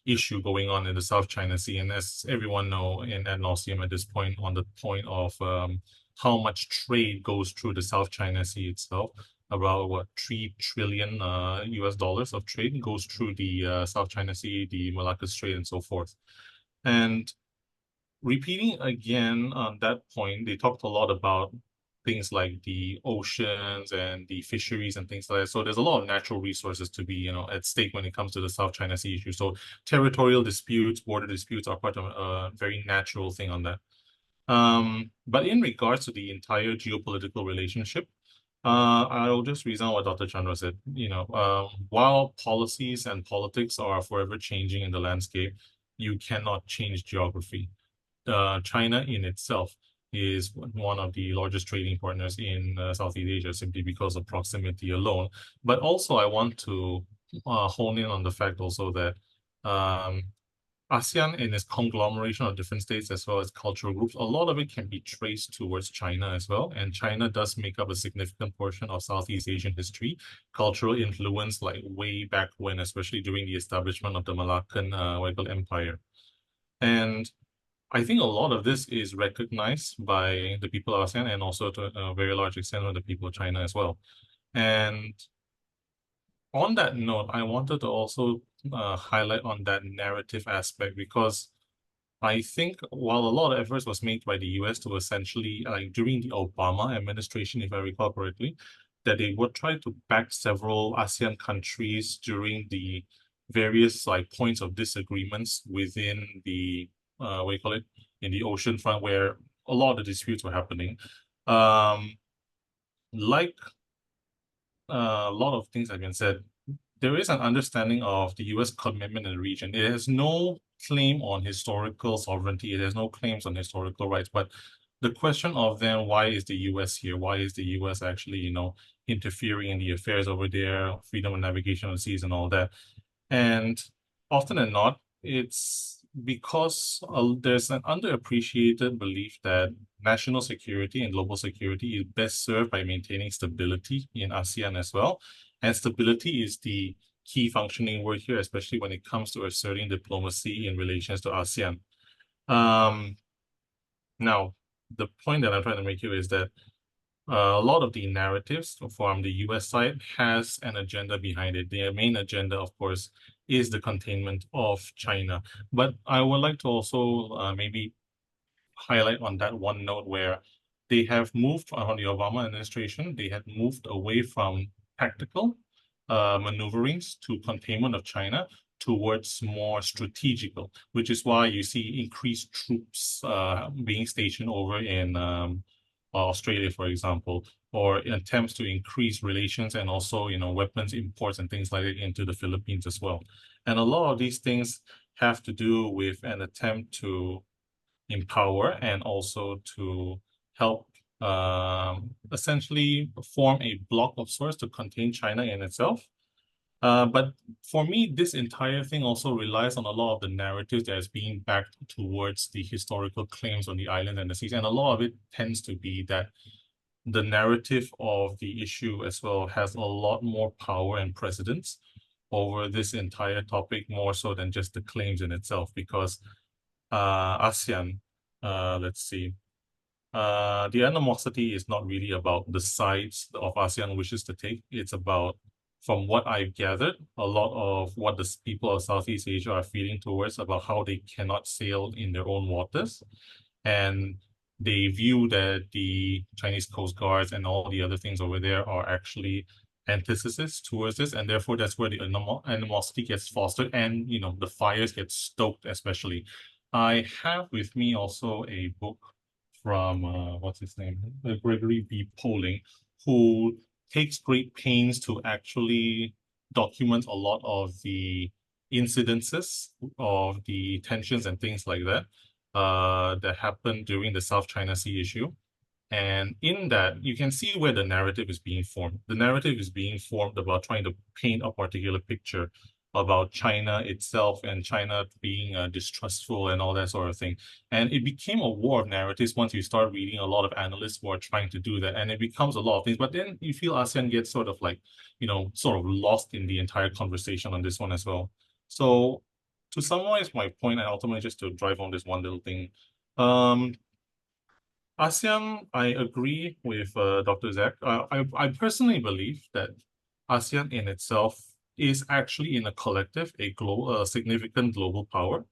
issue going on in the South China Sea. And as everyone know, in ad nauseum at this point, on the point of how much trade goes through the South China Sea itself, about $3 trillion US dollars of trade goes through the South China Sea, the Malacca Strait, and so forth. And repeating again on that point, they talked a lot about things like the oceans and the fisheries and things like that. So there's a lot of natural resources to be, at stake when it comes to the South China Sea issue. So territorial disputes, border disputes are part of a very natural thing on that. But in regards to the entire geopolitical relationship, I'll just reason what Dr. Chandra said. While policies and politics are forever changing in the landscape, you cannot change geography. China in itself is one of the largest trading partners in Southeast Asia simply because of proximity alone. But also I want to hone in on the fact also that ASEAN in its conglomeration of different states as well as cultural groups, a lot of it can be traced towards China as well. And China does make up a significant portion of Southeast Asian history, cultural influence like way back when, especially during the establishment of the Malaccan Empire. And I think a lot of this is recognized by the people of ASEAN and also to a very large extent of the people of China as well. And on that note, I wanted to also highlight on that narrative aspect, because I think while a lot of efforts was made by the US to essentially, like during the Obama administration, if I recall correctly, that they would try to back several ASEAN countries during the various like points of disagreements within the in the ocean front where a lot of the disputes were happening. Like a lot of things have been said, there is an understanding of the US commitment in the region. It has no claim on historical sovereignty. It has no claims on historical rights. But the question of then, why is the US here? Why is the US actually, interfering in the affairs over there, freedom of navigation on the seas and all that? And often than not, it's because there's an underappreciated belief that national security and global security is best served by maintaining stability in ASEAN as well. And stability is the key functioning word here, especially when it comes to asserting diplomacy in relations to ASEAN. Now, the point that I'm trying to make here is that a lot of the narratives from the US side has an agenda behind it. Their main agenda, of course, is the containment of China. But I would like to also maybe highlight on that one note where they have moved on the Obama administration, they had moved away from tactical maneuverings to containment of China towards more strategical, which is why you see increased troops being stationed over in Australia, for example, or attempts to increase relations and also, weapons imports and things like that into the Philippines as well. And a lot of these things have to do with an attempt to empower and also to help essentially form a bloc of sorts to contain China in itself. But for me, this entire thing also relies on a lot of the narratives that is being backed towards the historical claims on the island and the seas. And a lot of it tends to be that the narrative of the issue as well has a lot more power and precedence over this entire topic, more so than just the claims in itself, because ASEAN, let's see, the animosity is not really about the sides of ASEAN wishes to take. It's about, from what I've gathered, a lot of what the people of Southeast Asia are feeling towards about how they cannot sail in their own waters. And they view that the Chinese Coast Guards and all the other things over there are actually antithesis towards this. And therefore, that's where the animosity gets fostered and, the fires get stoked, especially. I have with me also a book from, what's his name? Gregory B. Poling, who takes great pains to actually document a lot of the incidences of the tensions and things like that that happened during the South China Sea issue. And in that, you can see where the narrative is being formed. The narrative is being formed about trying to paint a particular picture about China itself and China being distrustful and all that sort of thing. And it became a war of narratives once you start reading a lot of analysts who are trying to do that. And it becomes a lot of things. But then you feel ASEAN gets sort of like, sort of lost in the entire conversation on this one as well. So to summarize my point, and ultimately just to drive on this one little thing, ASEAN, I agree with Dr. Zach. I personally believe that ASEAN in itself is actually in a collective, a significant global power.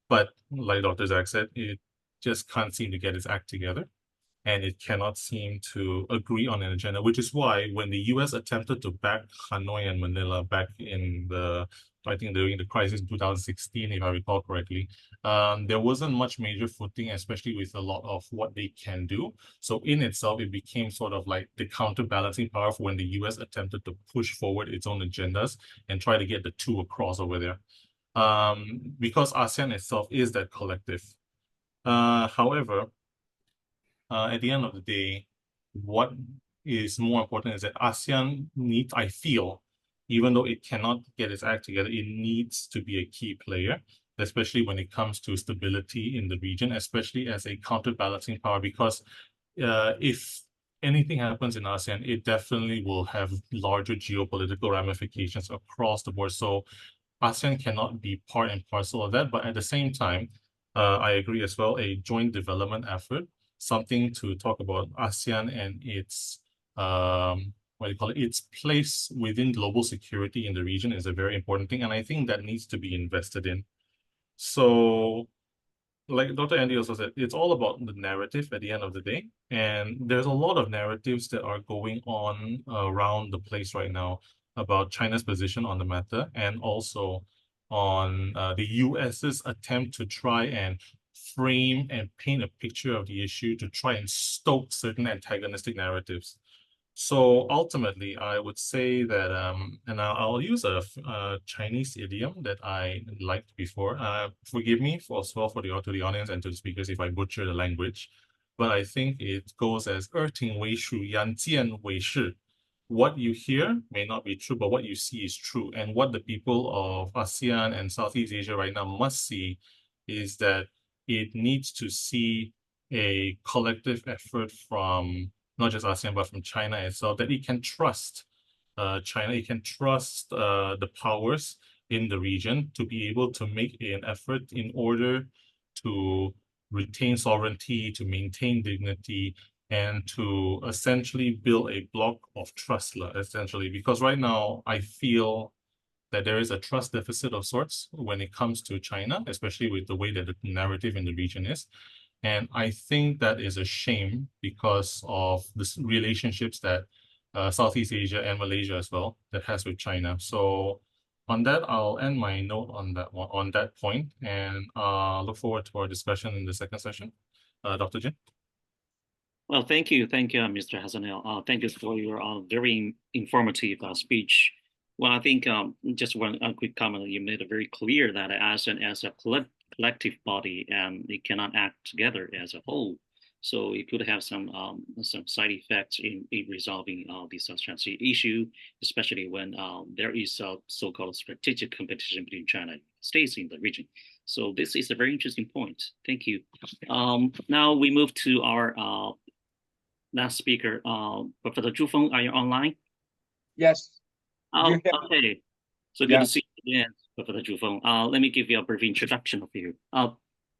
But like Dr. Zach said, it just can't seem to get its act together. And it cannot seem to agree on an agenda, which is why when the US attempted to back Hanoi and Manila back in I think during the crisis in 2016, if I recall correctly, there wasn't much major footing, especially with a lot of what they can do. So in itself, it became sort of like the counterbalancing power for when the US attempted to push forward its own agendas and try to get the two across over there. Because ASEAN itself is that collective. However, at the end of the day, what is more important is that ASEAN needs, I feel, even though it cannot get its act together, it needs to be a key player, especially when it comes to stability in the region, especially as a counterbalancing power, because if anything happens in ASEAN, it definitely will have larger geopolitical ramifications across the board. So ASEAN cannot be part and parcel of that, but at the same time, I agree as well, a joint development effort, something to talk about ASEAN and its its place within global security in the region is a very important thing, and I think that needs to be invested in. So, like Dr. Andy also said, it's all about the narrative at the end of the day, and there's a lot of narratives that are going on around the place right now about China's position on the matter, and also on the US's attempt to try and frame and paint a picture of the issue to try and stoke certain antagonistic narratives. So ultimately, I would say that, and I'll use a Chinese idiom that I liked before. Forgive me as well to the audience and to the speakers if I butcher the language, but I think it goes as "耳听为属，眼见为实." What you hear may not be true, but what you see is true. And what the people of ASEAN and Southeast Asia right now must see is that it needs to see a collective effort from not just ASEAN, but from China itself, that it can trust China, it can trust the powers in the region to be able to make an effort in order to retain sovereignty, to maintain dignity, and to essentially build a block of trust, essentially. Because right now, I feel that there is a trust deficit of sorts when it comes to China, especially with the way that the narrative in the region is. And I think that is a shame because of the relationships that Southeast Asia and Malaysia as well that has with China. So on that, I'll end my note on that one, on that point, and look forward to our discussion in the second session. Dr. Jin. Well, thank you, Mr. Hassanal. Thank you for your very informative speech. Well, I think just one quick comment. You made it very clear that ASEAN as a collective body, and it cannot act together as a whole. So it could have some side effects in resolving the South China Sea issue, especially when there is a so-called strategic competition between China and the States in the region. So this is a very interesting point. Thank you. Now we move to our last speaker, Professor Zhu Feng. Are you online? Yes. Okay. So good to see you again, Professor Zhu Feng. Let me give you a brief introduction of you.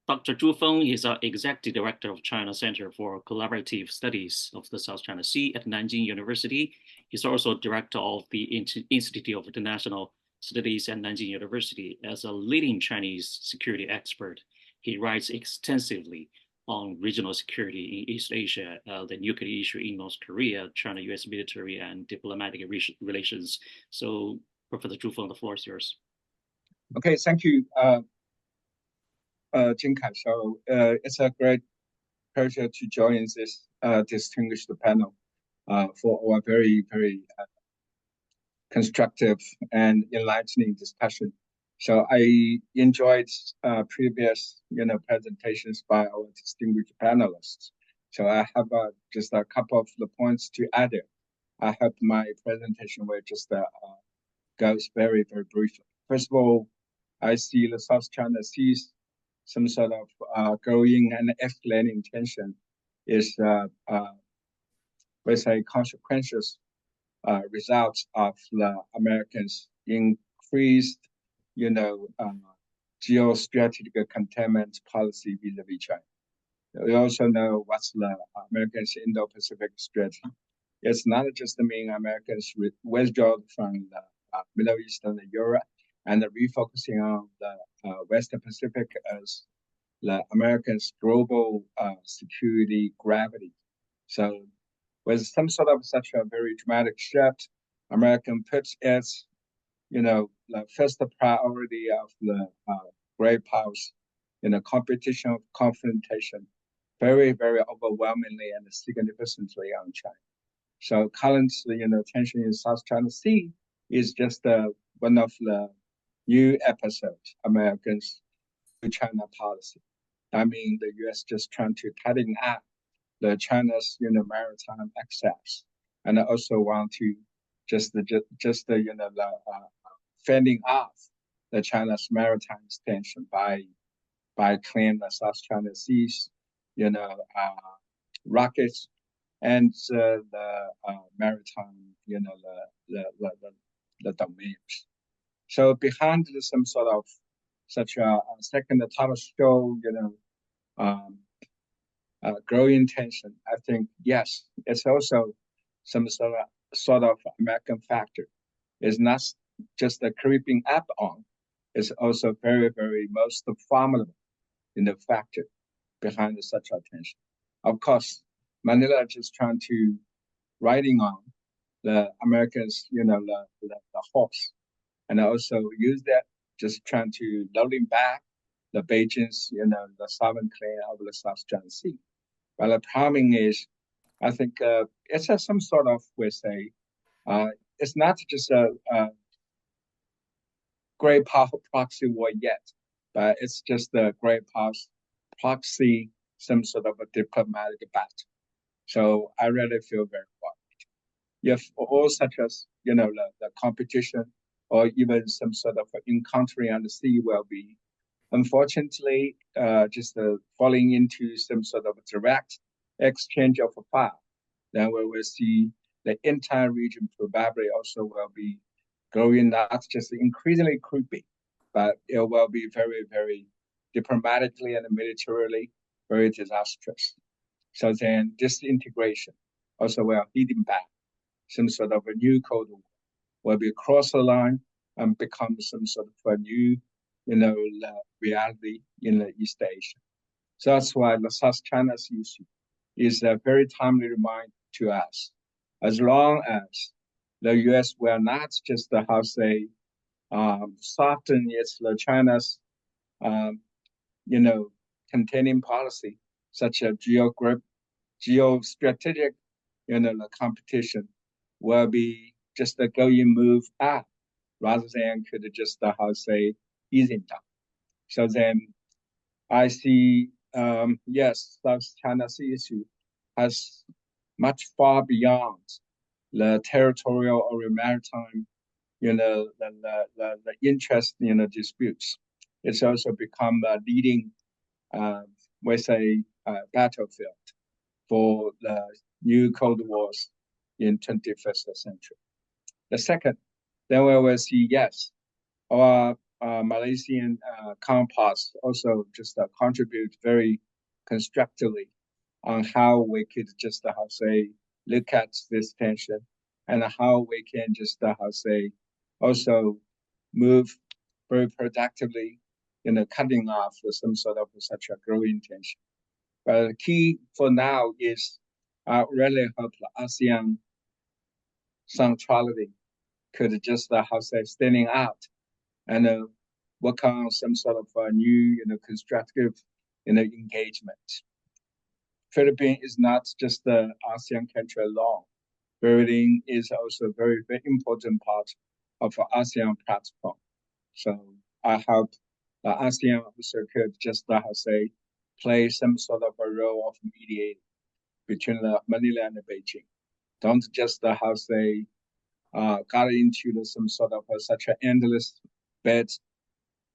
Dr. Zhu Feng is an Executive Director of China Center for Collaborative Studies of the South China Sea at Nanjing University. He's also Director of the Institute of International Studies at Nanjing University. As a leading Chinese security expert, he writes extensively on regional security in East Asia, the nuclear issue in North Korea, China-US military and diplomatic relations. So, Professor Zhu Feng, the floor is yours. Okay, thank you, Jin Kai. So it's a great pleasure to join this distinguished panel for our very, very constructive and enlightening discussion. So I enjoyed previous, presentations by our distinguished panelists. So I have just a couple of the points to add. I hope my presentation will just goes very, very briefly. First of all, I see the South China Seas some sort of growing and escalating tension is with a consequential result of the Americans' increased, geostrategic containment policy vis-a-vis China. We also know what's the Americans' Indo-Pacific Strategy. It's not just mean Americans withdraw from the Middle East and Europe and refocusing on the Western Pacific as the Americans' global security gravity. So with some sort of such a very dramatic shift, American puts its, the first priority of the great powers in a competition of confrontation very, very overwhelmingly and significantly on China. So currently, tension in South China Sea is just one of the new episodes, Americans' China policy. I mean, the U.S. just trying to tighten up the China's maritime access, and I also want to just fending off the China's maritime extension by clearing the South China Seas, rockets and the maritime, the domains. So behind some sort of such a second Thomas show, growing tension, I think yes, it's also some sort of American factor. It's not just a creeping up on, it's also very, very most formidable factor behind such a tension. Of course, Manila just trying to riding on the Americans, the horse, and also use that just trying to loading back the Beijing's, the sovereign claim of the South China Sea. But the problem is, I think it's some sort of, we say, it's not just a great powerful proxy war yet, but it's just a great proxy, some sort of a diplomatic battle. So I really feel very worried. If all such as, the competition or even some sort of encountering on the sea will be, unfortunately, just falling into some sort of direct exchange of fire, then we will see the entire region probably also will be growing not just increasingly creepy, but it will be very, very diplomatically and militarily very disastrous. So then disintegration also will leading back some sort of a new Cold War, will be across the line and become some sort of a new, reality in the East Asia. So that's why the South China's issue is a very timely reminder to us. As long as the U.S. will not just soften its China's containing policy, such as geostrategic the competition will be just a going move up rather than could just easing down. So then I see yes, South China's issue has much far beyond the territorial or maritime, the interest, disputes. It's also become a leading, battlefield for the new Cold Wars in 21st century. The second, then we will see, yes, our Malaysian counterparts also just contribute very constructively on how we could just look at this tension and how we can just also move very productively cutting off some sort of such a growing tension. But the key for now is really hope the ASEAN centrality could just standing out and work on some sort of new constructive engagement. Philippines is not just the ASEAN country alone. Berlin is also a very, very important part of the ASEAN platform. So I hope the ASEAN also could just play some sort of a role of mediator between Manila and Beijing. Don't just got into some sort of such an endless bet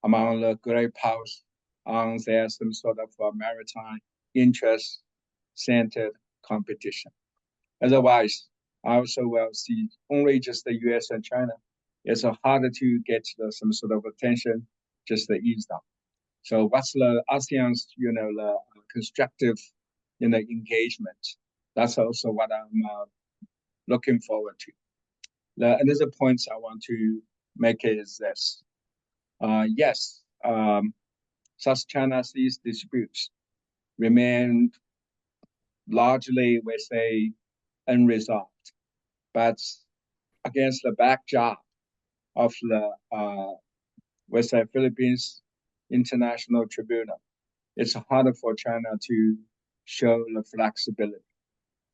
among the great powers on their some sort of maritime interest-centered competition. Otherwise, I also will see only just the U.S. and China. It's harder to get some sort of attention, just the ease down. So what's the ASEAN's, the constructive, engagement? That's also what I'm looking forward to. The another point I want to make is this. Yes, South China Sea's disputes remain largely, we say, unresolved. But against the backdrop of the, we say, Philippines International Tribunal, it's harder for China to show the flexibility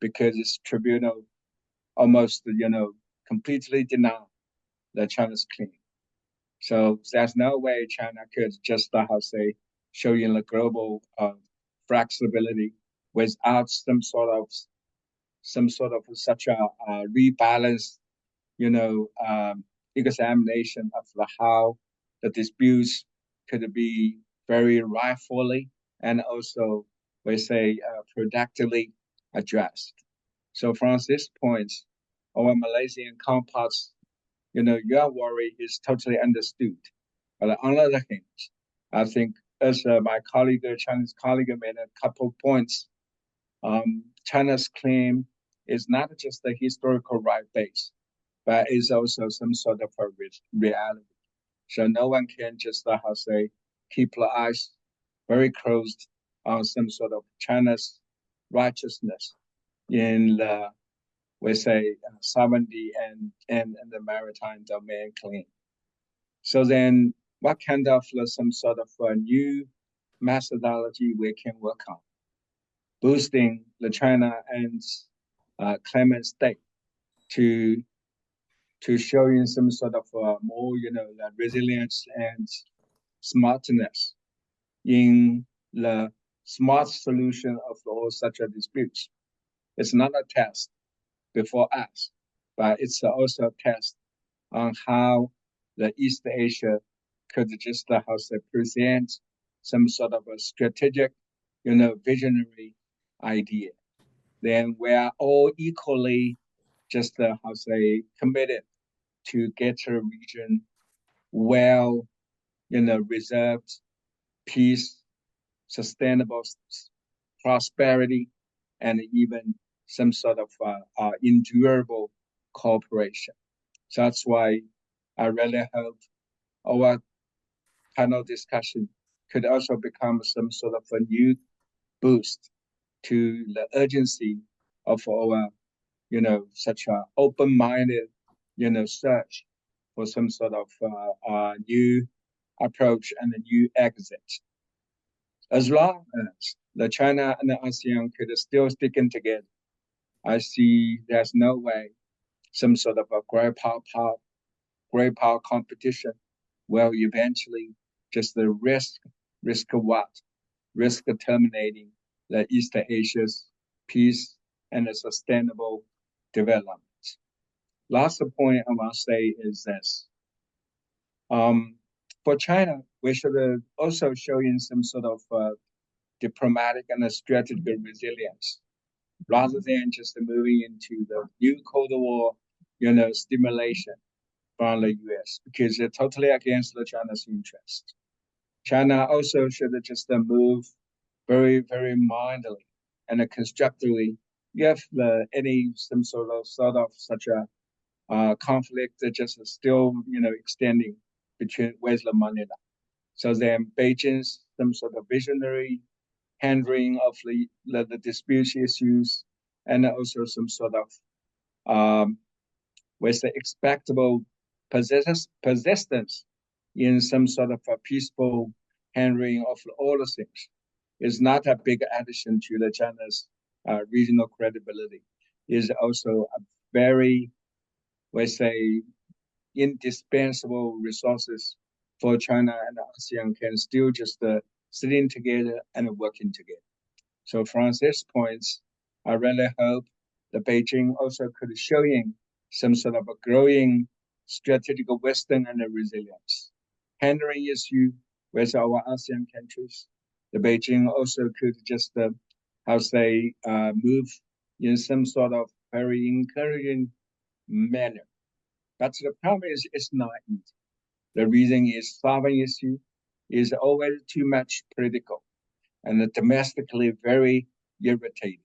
because this tribunal almost, completely deny the China's claim. So there's no way China could just showing the global flexibility without some sort of such a rebalance, examination of how the disputes could be very rightfully and also, we say, productively addressed. So from this point, our Malaysian counterparts, your worry is totally understood. But on the other hand, I think as my colleague, Chinese colleague, made a couple of points, China's claim is not just the historical right base, but is also some sort of a reality. So no one can just, keep the eyes very closed on some sort of China's righteousness in the, we say, sovereignty and the maritime domain claim. So then what kind of some sort of a new methodology we can work on? Boosting the China and claimant state to showing some sort of more, the resilience and smartness in the smart solution of all such a disputes. It's not a test before us, but it's also a test on how the East Asia could just present some sort of a strategic, visionary idea. Then we are all equally just committed to get a region well, reserved, peace, sustainable prosperity, and even some sort of endurable cooperation. So that's why I really hope our panel discussion could also become some sort of a new boost to the urgency of our, such a open-minded, search for some sort of new approach and a new exit. As long as the China and the ASEAN could still sticking together, I see there's no way some sort of a great power competition will eventually just the risk terminating the East Asia's peace and a sustainable development. Last point I want to say is this. For China, we should also show in some sort of diplomatic and strategic resilience, rather than just moving into the new Cold War, stimulation from the US, because they're totally against the China's interest. China also should just move very, very mindfully and constructively if some sort of such a conflict that just still, extending with Manila. So then Beijing's some sort of visionary handling of the dispute issues, and also some sort of with the expectable persistence in some sort of a peaceful handling of all the things is not a big addition to the China's regional credibility. Is also a very, we say, indispensable resources for China and ASEAN can still just sitting together and working together. So from this point, I really hope that Beijing also could showing some sort of a growing strategic wisdom and resilience. Handling issue with our ASEAN countries, the Beijing also could just, move in some sort of very encouraging manner. But the problem is it's not easy. The reason is solving issue is always too much political and domestically very irritating.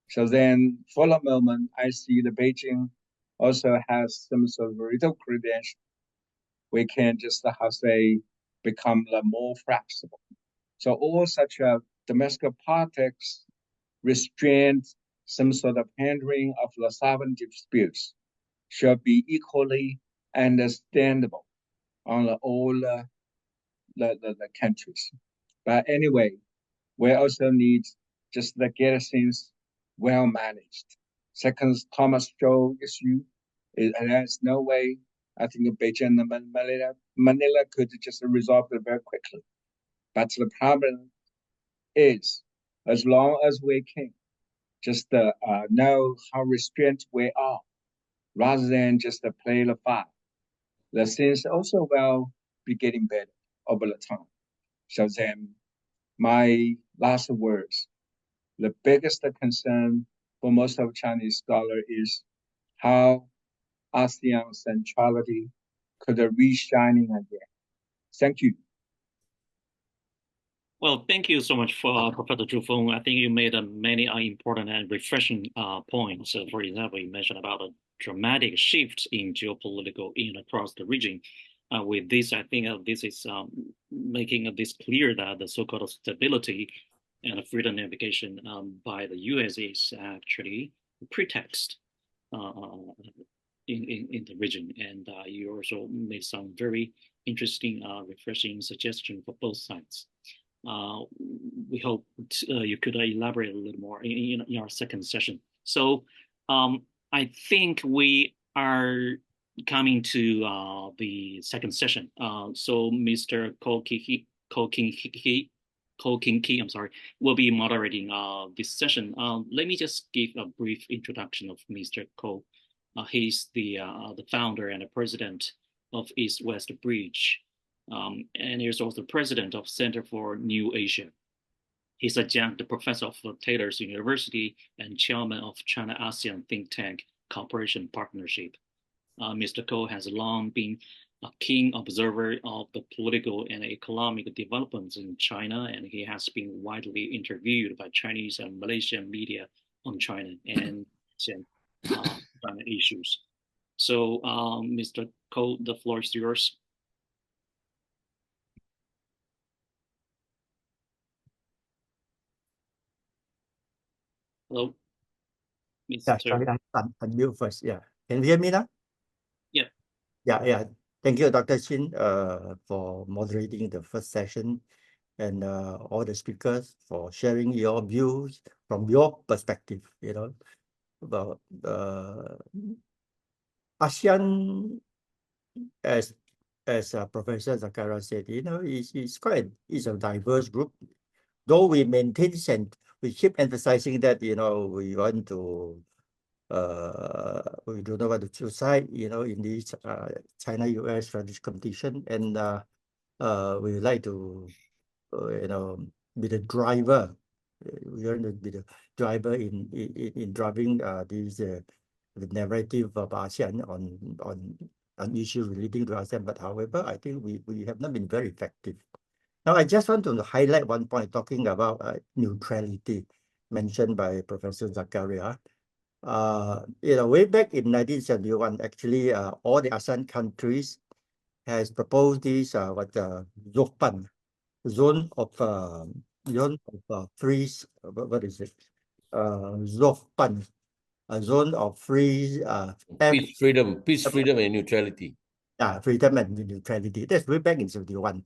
So then for the moment, I see the Beijing also has some sort of little credential. We can just, become more flexible. So all such domestic politics restraint some sort of handling of the sovereignty disputes should be equally understandable on all the countries. But anyway, we also need just to get things well managed. Second, Thomas Zhou issue, there's no way I think Beijing and Manila could just resolve it very quickly. But the problem is as long as we can just know how restrained we are, rather than just play the fight. The things also will be getting better over the time. So then my last words, the biggest concern for most of Chinese scholars is how ASEAN centrality could re-shining again. Thank you. Well, thank you so much for Professor Zhu Feng. I think you made many important and refreshing points. For example, you mentioned about a dramatic shift in geopolitical in across the region. With this, I think this is making this clear that the so-called stability and freedom navigation by the U.S. is actually a pretext in the region. And you also made some very interesting, refreshing suggestions for both sides. We hope you could elaborate a little more in our second session. So I think we are coming to the second session. So Mr. Ko King Ki, I'm sorry, will be moderating this session. Let me just give a brief introduction of Mr. Ko. He's the founder and the president of East-West Bridge. And he's also president of Center for New Asia. He's adjunct professor of Taylor's University and chairman of China ASEAN think tank cooperation partnership. Mr. Ko has long been a keen observer of the political and economic developments in China, and he has been widely interviewed by Chinese and Malaysian media on China and China issues. So, Mr. Ko, the floor is yours. Hello, Mr. Yeah, sorry, I unmute first. Yeah, can you hear me now? Yeah. Yeah. Thank you, Dr. Chin, for moderating the first session, and all the speakers for sharing your views from your perspective. You know, about ASEAN, as Professor Zakaria said, you know, it's a diverse group. Though we maintain and we keep emphasizing that, you know, we want to we do not want to choose side, you know, in this China-US strategic competition, and we like to you know, be the driver. We want to be the driver in driving the narrative of ASEAN on issues relating to ASEAN. But however, I think we have not been very effective. Now, I just want to highlight one point talking about neutrality mentioned by Professor Zakaria. You know, way back in 1971, actually, all the ASEAN countries has proposed this ZOPAN, zone of free. What is it? ZOPAN, a zone of free. Peace, freedom, and neutrality. Freedom and neutrality. That's way back in 1971.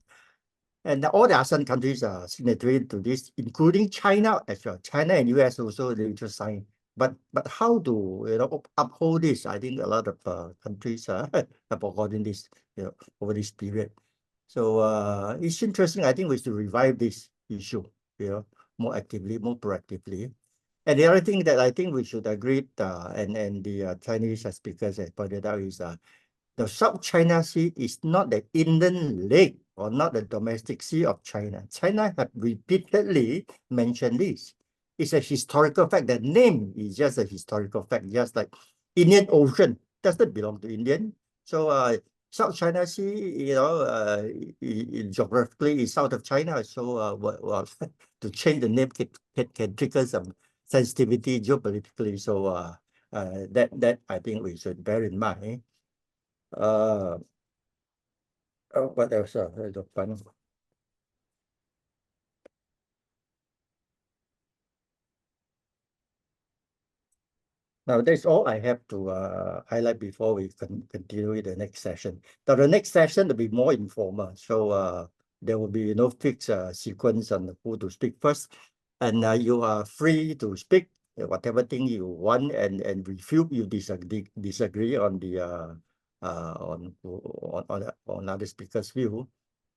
And all the ASEAN countries are signatory to this, including China as well. China and US also they just signed. But how to, you know, uphold this? I think a lot of countries have forgotten this, you know, over this period. So it's interesting. I think we should revive this issue, you know, more actively, more proactively. And the other thing that I think we should agree, and the Chinese speakers have pointed out, is the South China Sea is not the inland lake or not the domestic sea of China. China have repeatedly mentioned this. It's a historical fact. The name is just a historical fact, just like Indian Ocean doesn't belong to Indian. So South China Sea, you know, geographically is south of China. So well, to change the name can trigger some sensitivity geopolitically. So that I think we should bear in mind. What else? Now, that's all I have to highlight before we continue with the next session. Now, the next session will be more informal. So there will be no fixed sequence on who to speak first. And you are free to speak whatever thing you want and refute you disagree on the on other speakers' view.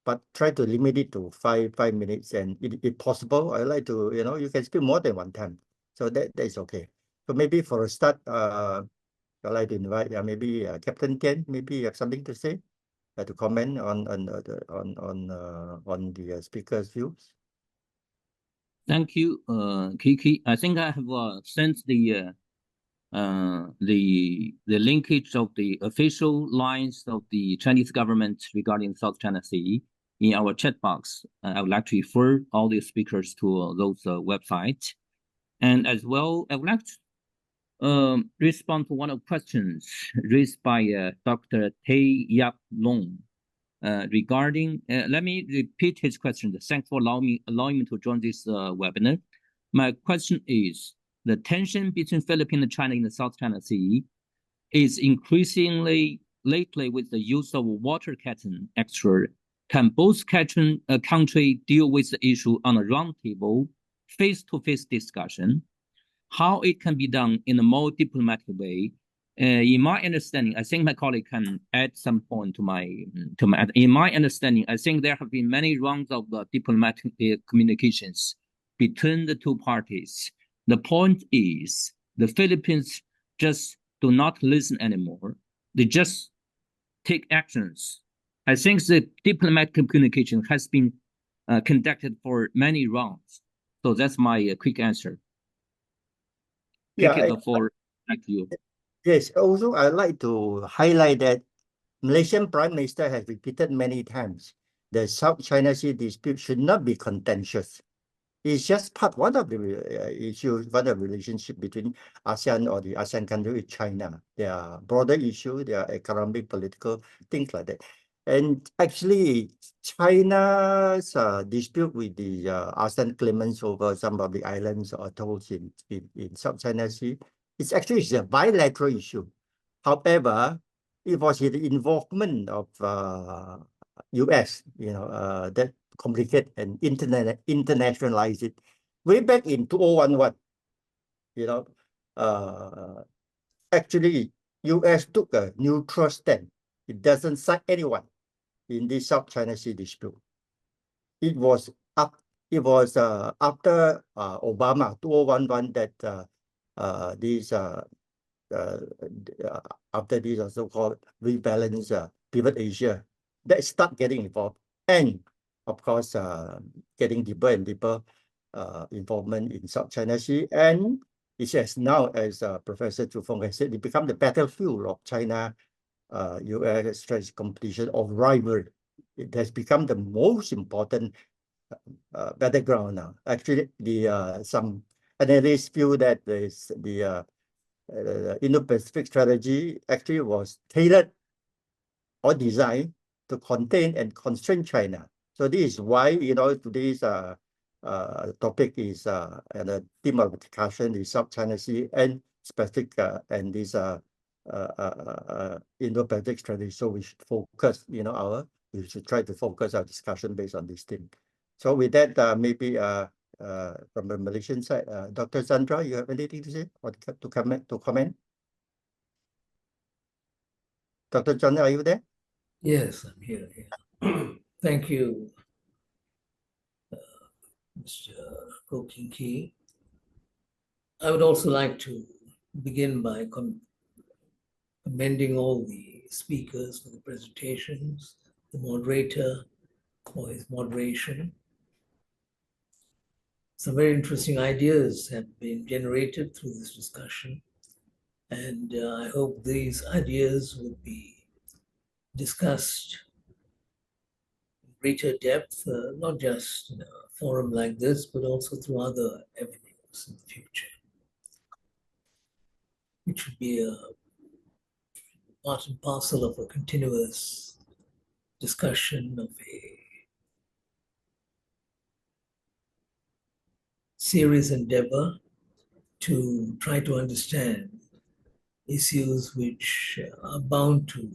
but try to limit it to five minutes. And if possible, I like to, you can speak more than one time. So that is okay. So maybe for a start, I'd like to invite maybe Captain Tian. Maybe you have something to say, to comment on the speaker's views. Thank you, Kiki. I think I have sent the linkage of the official lines of the Chinese government regarding South China Sea in our chat box. I would like to refer all the speakers to those websites. And as well, I would like to respond to one of the questions raised by Dr. Tay Yap Long regarding, let me repeat his question. Thanks for allowing me to join this webinar. My question is, the tension between Philippines and China in the South China Sea is increasingly lately with the use of water curtain extra. Can both countries deal with the issue on a roundtable, face-to-face discussion? How it can be done in a more diplomatic way? In my understanding, I think my colleague can add some point to my. In my understanding, I think there have been many rounds of diplomatic communications between the two parties. The point is, the Philippines just do not listen anymore. They just take actions. I think the diplomatic communication has been conducted for many rounds. So that's my quick answer. Yeah, Take the floor back to you. Yes, also I'd like to highlight that Malaysian Prime Minister has repeated many times the South China Sea dispute should not be contentious. It's just one of the issues, one of the relationship between ASEAN or the ASEAN country with China. There are broader issues, there are economic, political, things like that. And actually, China's dispute with the ASEAN claimants over some of the islands or atolls in South China Sea, it's actually a bilateral issue. However, it was the involvement of US, that complicate and internationalize it. Way back in 2011, actually, US took a neutral stand. It doesn't side anyone in the South China Sea dispute. It was after Obama 2011 that after these so-called rebalance pivot Asia, that start getting involved, and of course getting deeper and deeper involvement in South China Sea, and it says now, as Professor Chu Feng has said, it become the battlefield of China US strategic competition of rivalry. It has become the most important battleground now. Actually, some analysts feel that the Indo-Pacific Strategy actually was tailored or designed to contain and constrain China. So this is why, today's topic is, and the theme of discussion is South China Sea and specific, and this Indo-Pacific Strategy. So we should focus, we should try to focus our discussion based on this theme. So with that, maybe from the Malaysian side, Dr. Chandra, you have anything to say or to comment? Dr. Chandra, are you there? Yes, I'm here. Thank you, Mr. Ko King. I would also like to begin by commending all the speakers for the presentations, the moderator for his moderation. Some very interesting ideas have been generated through this discussion, and I hope these ideas will be discussed in greater depth, not just in a forum like this, but also through other avenues in the future. It should be a part and parcel of a continuous discussion of a serious endeavor to try to understand issues which are bound to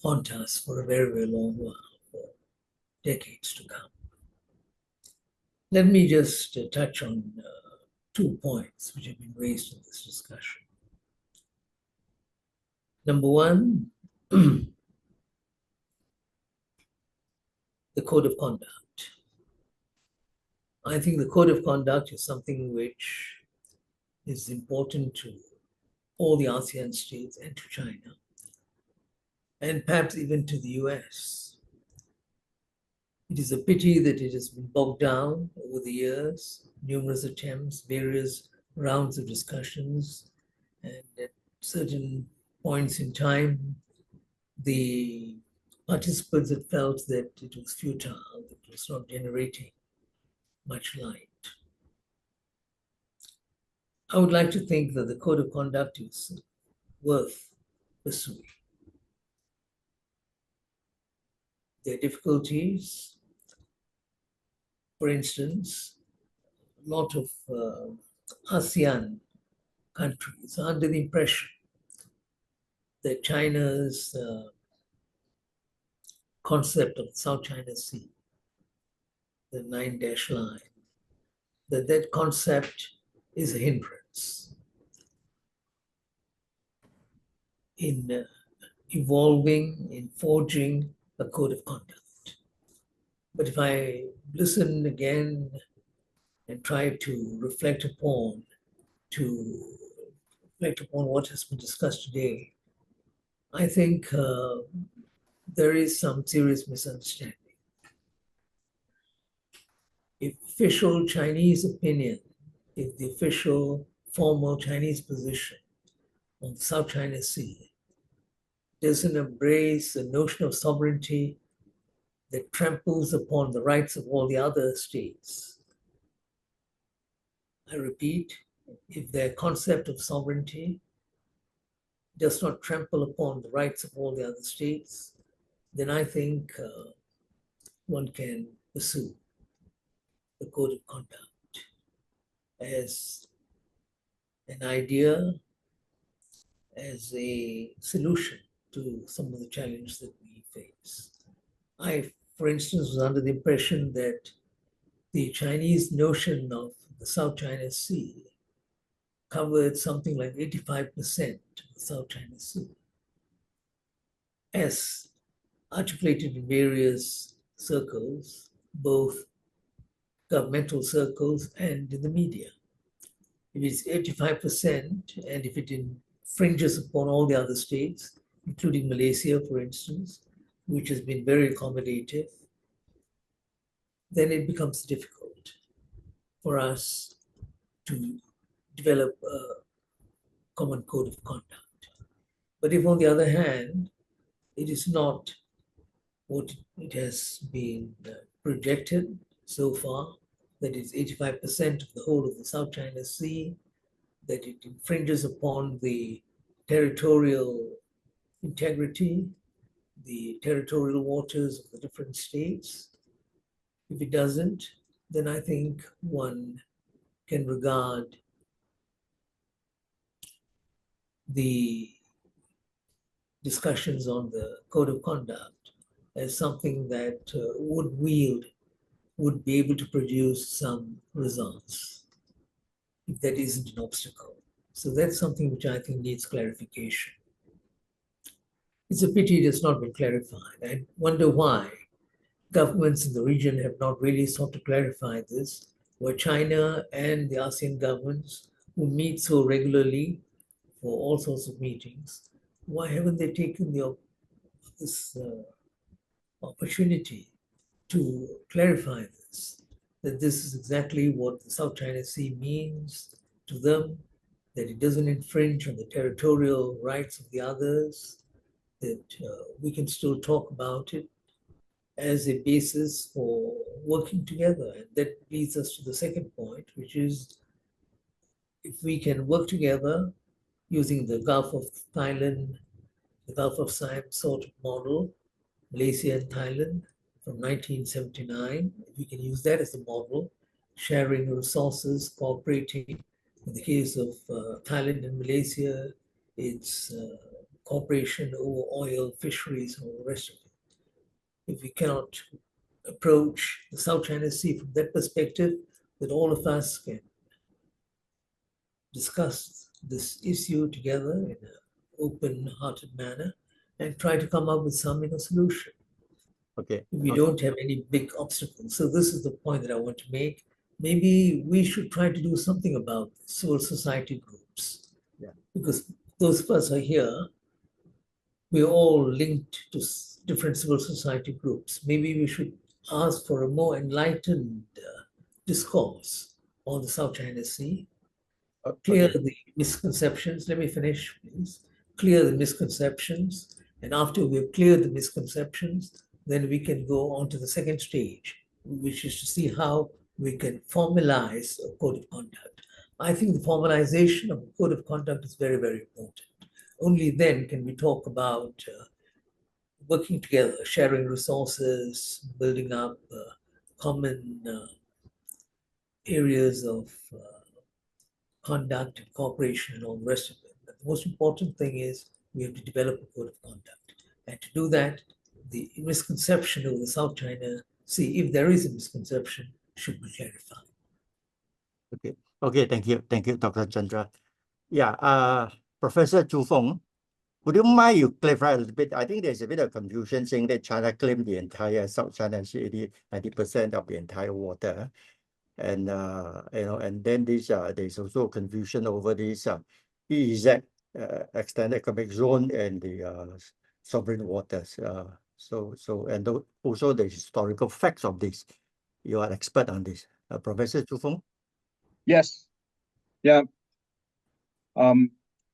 haunt us for a very, very long while, for decades to come. Let me just touch on 2 points which have been raised in this discussion. Number one, the code of conduct. I think the code of conduct is something which is important to all the ASEAN states and to China, and perhaps even to the US. It is a pity that it has been bogged down over the years, numerous attempts, various rounds of discussions, and at certain points in time, the participants had felt that it was futile, that it was not generating much light. I would like to think that the code of conduct is worth pursuing. There are difficulties. For instance, a lot of ASEAN countries are under the impression that China's concept of South China Sea, the 9-dash line, that concept is a hindrance in evolving, in forging a code of conduct. But if I listen again and try to reflect upon what has been discussed today, I think there is some serious misunderstanding. If official Chinese opinion, if the official formal Chinese position on the South China Sea doesn't embrace the notion of sovereignty that tramples upon the rights of all the other states, I repeat, if their concept of sovereignty does not trample upon the rights of all the other states, then I think one can pursue the code of conduct as an idea, as a solution to some of the challenges that we face. I, for instance, was under the impression that the Chinese notion of the South China Sea covered something like 85% of the South China Sea, as articulated in various circles, both governmental circles and in the media. If it's 85%, and if it infringes upon all the other states, including Malaysia, for instance, which has been very accommodative, then it becomes difficult for us to develop a common code of conduct. But if, on the other hand, it is not what it has been projected so far, that it's 85% of the whole of the South China Sea, that it infringes upon the territorial integrity, the territorial waters of the different states. If it doesn't, then I think one can regard the discussions on the code of conduct as something that would be able to produce some results, if that isn't an obstacle. So that's something which I think needs clarification. It's a pity it has not been clarified. I wonder why governments in the region have not really sought to clarify this, where China and the ASEAN governments, who meet so regularly for all sorts of meetings, why haven't they taken this opportunity to clarify this, that this is exactly what the South China Sea means to them, that it doesn't infringe on the territorial rights of the others, that we can still talk about it as a basis for working together. And that leads us to the second point, which is if we can work together using the Gulf of Thailand, the Gulf of Siam sort of model, Malaysia and Thailand from 1979, we can use that as a model, sharing resources, cooperating. In the case of Thailand and Malaysia, it's cooperation over oil, fisheries, and all the rest of it. If we cannot approach the South China Sea from that perspective, that all of us can discuss this issue together in an open-hearted manner and try to come up with some solution. Okay. We okay. don't have any big obstacles. So this is the point that I want to make. Maybe we should try to do something about civil society groups. Yeah. Because those of us are here, we're all linked to different civil society groups. Maybe we should ask for a more enlightened discourse on the South China Sea, clear Okay. the misconceptions. Let me finish, please. Clear the misconceptions. And after we've cleared the misconceptions, then we can go on to the second stage, which is to see how we can formalize a code of conduct. I think the formalization of a code of conduct is very, very important. Only then can we talk about working together, sharing resources, building up common areas of conduct and cooperation and all the rest of it. But the most important thing is we have to develop a code of conduct. And to do that, the misconception of the South China Sea, if there is a misconception, should be clarified. Okay. Okay. Thank you. Thank you, Dr. Chandra. Yeah. Professor Zhu Feng, would you mind you clarify a little bit? I think there's a bit of confusion saying that China claimed the entire South China Sea, 90% of the entire water. And and then there's also confusion over this EEZ extended economic zone and the sovereign waters. And also the historical facts of this. You are expert on this, Professor Zhu Feng. Yes. Yeah.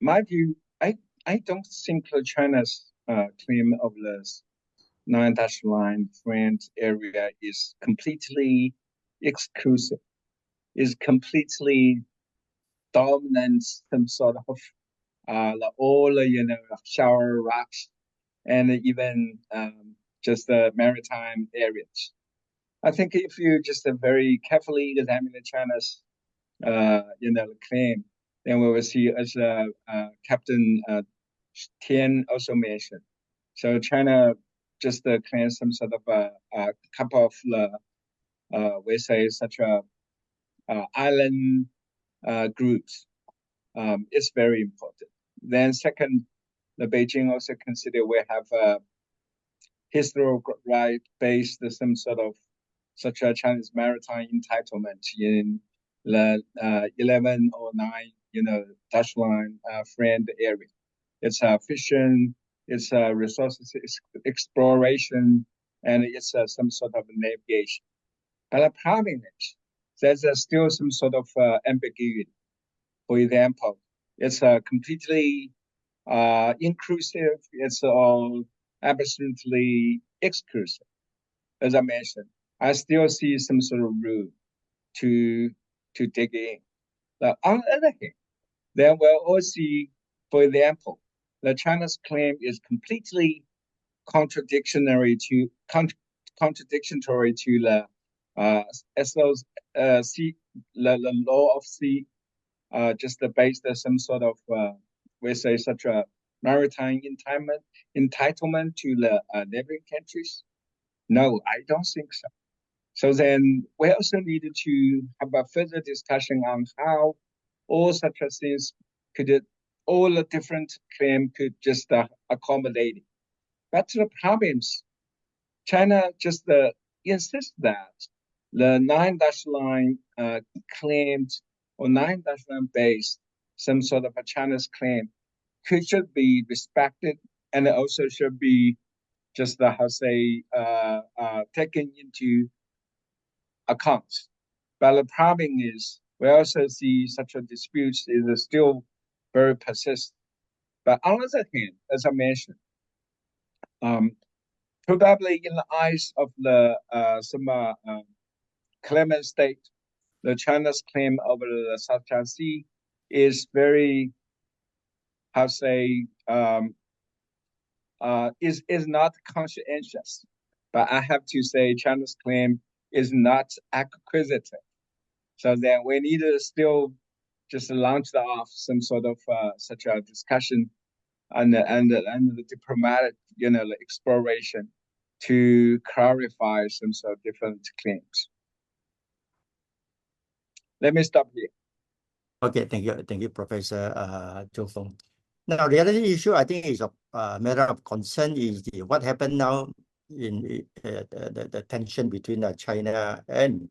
My view, I don't think China's claim of the 9-line fringe area is completely exclusive, is completely dominant, some sort of all shower rocks and even just the maritime areas. I think if you just very carefully examine China's claim, then we will see, as Captain Tian also mentioned. So China just claims some sort of a couple of we say such a island groups. It's very important. Then second, the Beijing also consider we have a historical right based some sort of such a Chinese maritime entitlement in the 1109 dash line friend area. It's fishing, it's resources exploration, and it's some sort of navigation. But the problem is there's still some sort of ambiguity. For example, it's completely inclusive. It's all absolutely exclusive. As I mentioned, I still see some sort of room to dig in. But on the other hand, then we'll also see, for example, the China's claim is completely contradictory to the the law of sea, just based on some sort of we say such a maritime entitlement to the neighboring countries. No, I don't think so. So then we also need to have a further discussion on how all such things all the different claims could just accommodate it. But the problems, China just insists that the 9-line claimed or 9-line based some sort of a China's claim should be respected and also should be just taken into account. But the problem is we also see such a dispute is still very persistent. But on the other hand, as I mentioned, probably in the eyes of the some claimant state, the China's claim over the South China Sea is very, is not conscientious. But I have to say China's claim is not acquisitive. So then we need to still just launch off some sort of such a discussion and the diplomatic exploration to clarify some sort of different claims. Let me stop here. Okay, thank you, Professor Zhu Feng. Now, the other issue I think is a matter of concern is what happened now in the tension between China and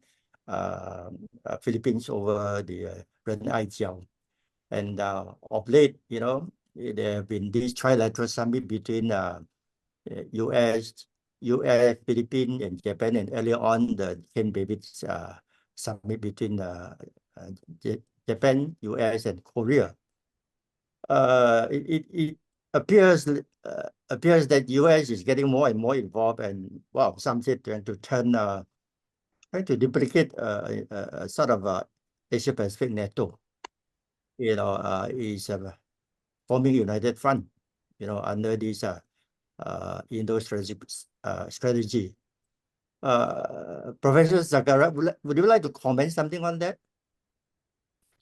Philippines over the Ren-Ai-Jiao. And of late, there have been this trilateral summit between US, Philippines, and Japan, and earlier on the Ken David's summit between Japan, US, and Korea. It appears that US is getting more and more involved, and well, some say trying to duplicate a sort of Asia Pacific NATO. Is forming united front, under this Indo-Pacific strategy. Professor Zakaria, would you like to comment something on that?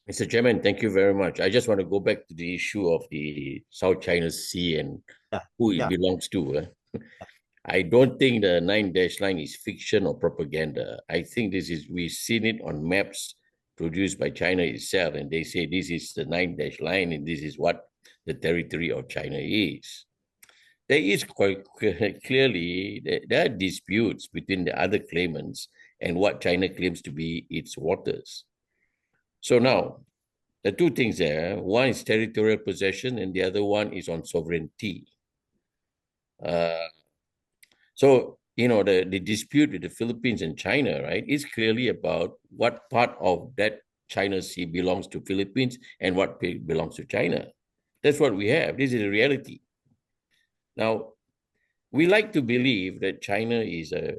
Mr. Chairman, thank you very much. I just want to go back to the issue of the South China Sea and who it belongs to. I don't think the 9-dash line is fiction or propaganda. I think we've seen it on maps produced by China itself, and they say this is the 9-dash line and this is what the territory of China is. There is quite clearly, there are disputes between the other claimants and what China claims to be its waters. So now, the two things there, one is territorial possession and the other one is on sovereignty. So, the dispute with the Philippines and China, right, is clearly about what part of that China Sea belongs to Philippines and what belongs to China. That's what we have. This is a reality. Now, we like to believe that China is a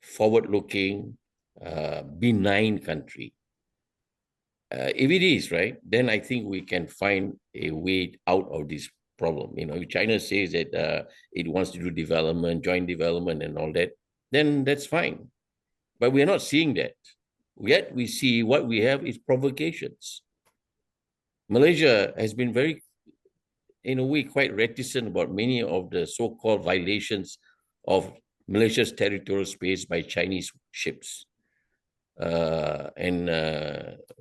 forward-looking, benign country. If it is, right, then I think we can find a way out of this problem. If China says that it wants to do development, joint development and all that, then that's fine. But we're not seeing that. Yet we see what we have is provocations. Malaysia has been very, in a way, quite reticent about many of the so-called violations of Malaysia's territorial space by Chinese ships. And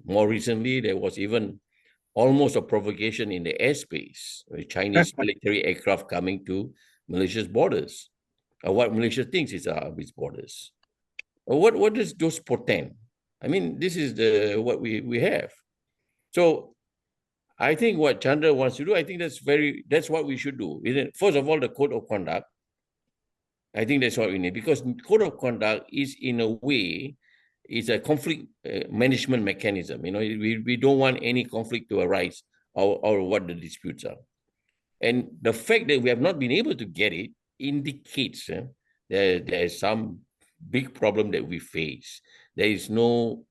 more recently, there was even almost a provocation in the airspace, with Chinese military aircraft coming to Malaysia's borders. What Malaysia thinks is its borders. What does those portend? I mean, this is what we have. So I think what Chandra wants to do, I think that's what we should do. First of all, the code of conduct. I think that's what we need, because code of conduct is, in a way, is a conflict management mechanism. We don't want any conflict to arise or what the disputes are. And the fact that we have not been able to get it indicates there is some big problem that we face. There is no,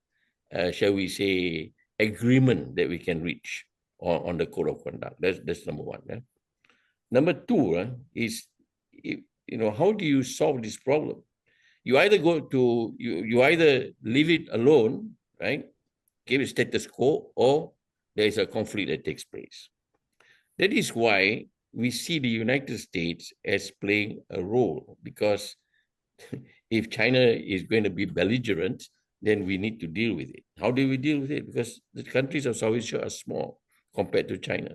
shall we say, agreement that we can reach on the code of conduct. That's number one. Number two is, how do you solve this problem? You either you either leave it alone, right? Give it status quo, or there is a conflict that takes place. That is why we see the United States as playing a role, because if China is going to be belligerent, then we need to deal with it. How do we deal with it? Because the countries of Southeast Asia are small compared to China.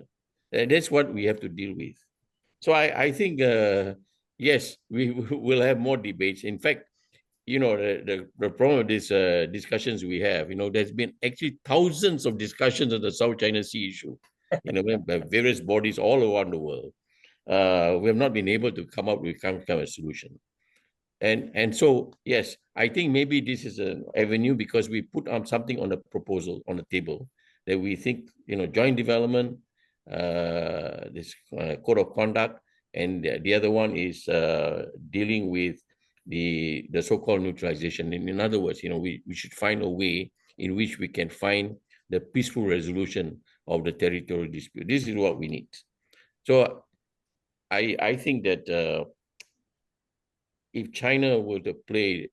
And that's what we have to deal with. So I think, yes, we will have more debates. In fact, the problem with these discussions we have, there's been actually thousands of discussions on the South China Sea issue, by various bodies all around the world. We have not been able to come up with some kind of solution. And so, yes, I think maybe this is an avenue, because we put something on the proposal on the table that we think, joint development, this code of conduct, and the other one is dealing with the so-called neutralization. In other words, we should find a way in which we can find the peaceful resolution of the territorial dispute. This is what we need. So I think that if China were to play,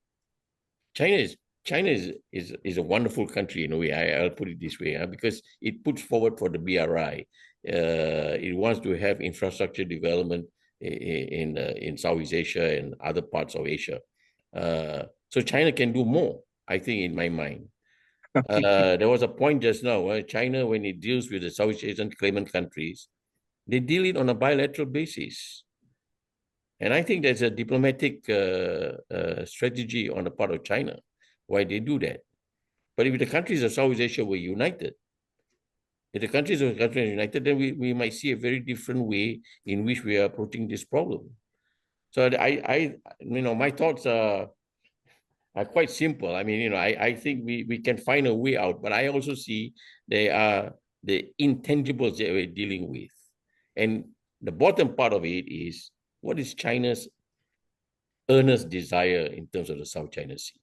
China is a wonderful country in a way. I'll put it this way, because it puts forward for the BRI. It wants to have infrastructure development in Southeast Asia and other parts of Asia. So China can do more, I think, in my mind. There was a point just now, China, when it deals with the Southeast Asian claimant countries, they deal it on a bilateral basis. And I think there's a diplomatic strategy on the part of China why they do that. But if the countries of Southeast Asia were united, if the countries of are united, then we might see a very different way in which we are approaching this problem. So my thoughts are quite simple. I mean, I think we can find a way out, but I also see they are the intangibles that we're dealing with. And the bottom part of it is, what is China's earnest desire in terms of the South China Sea?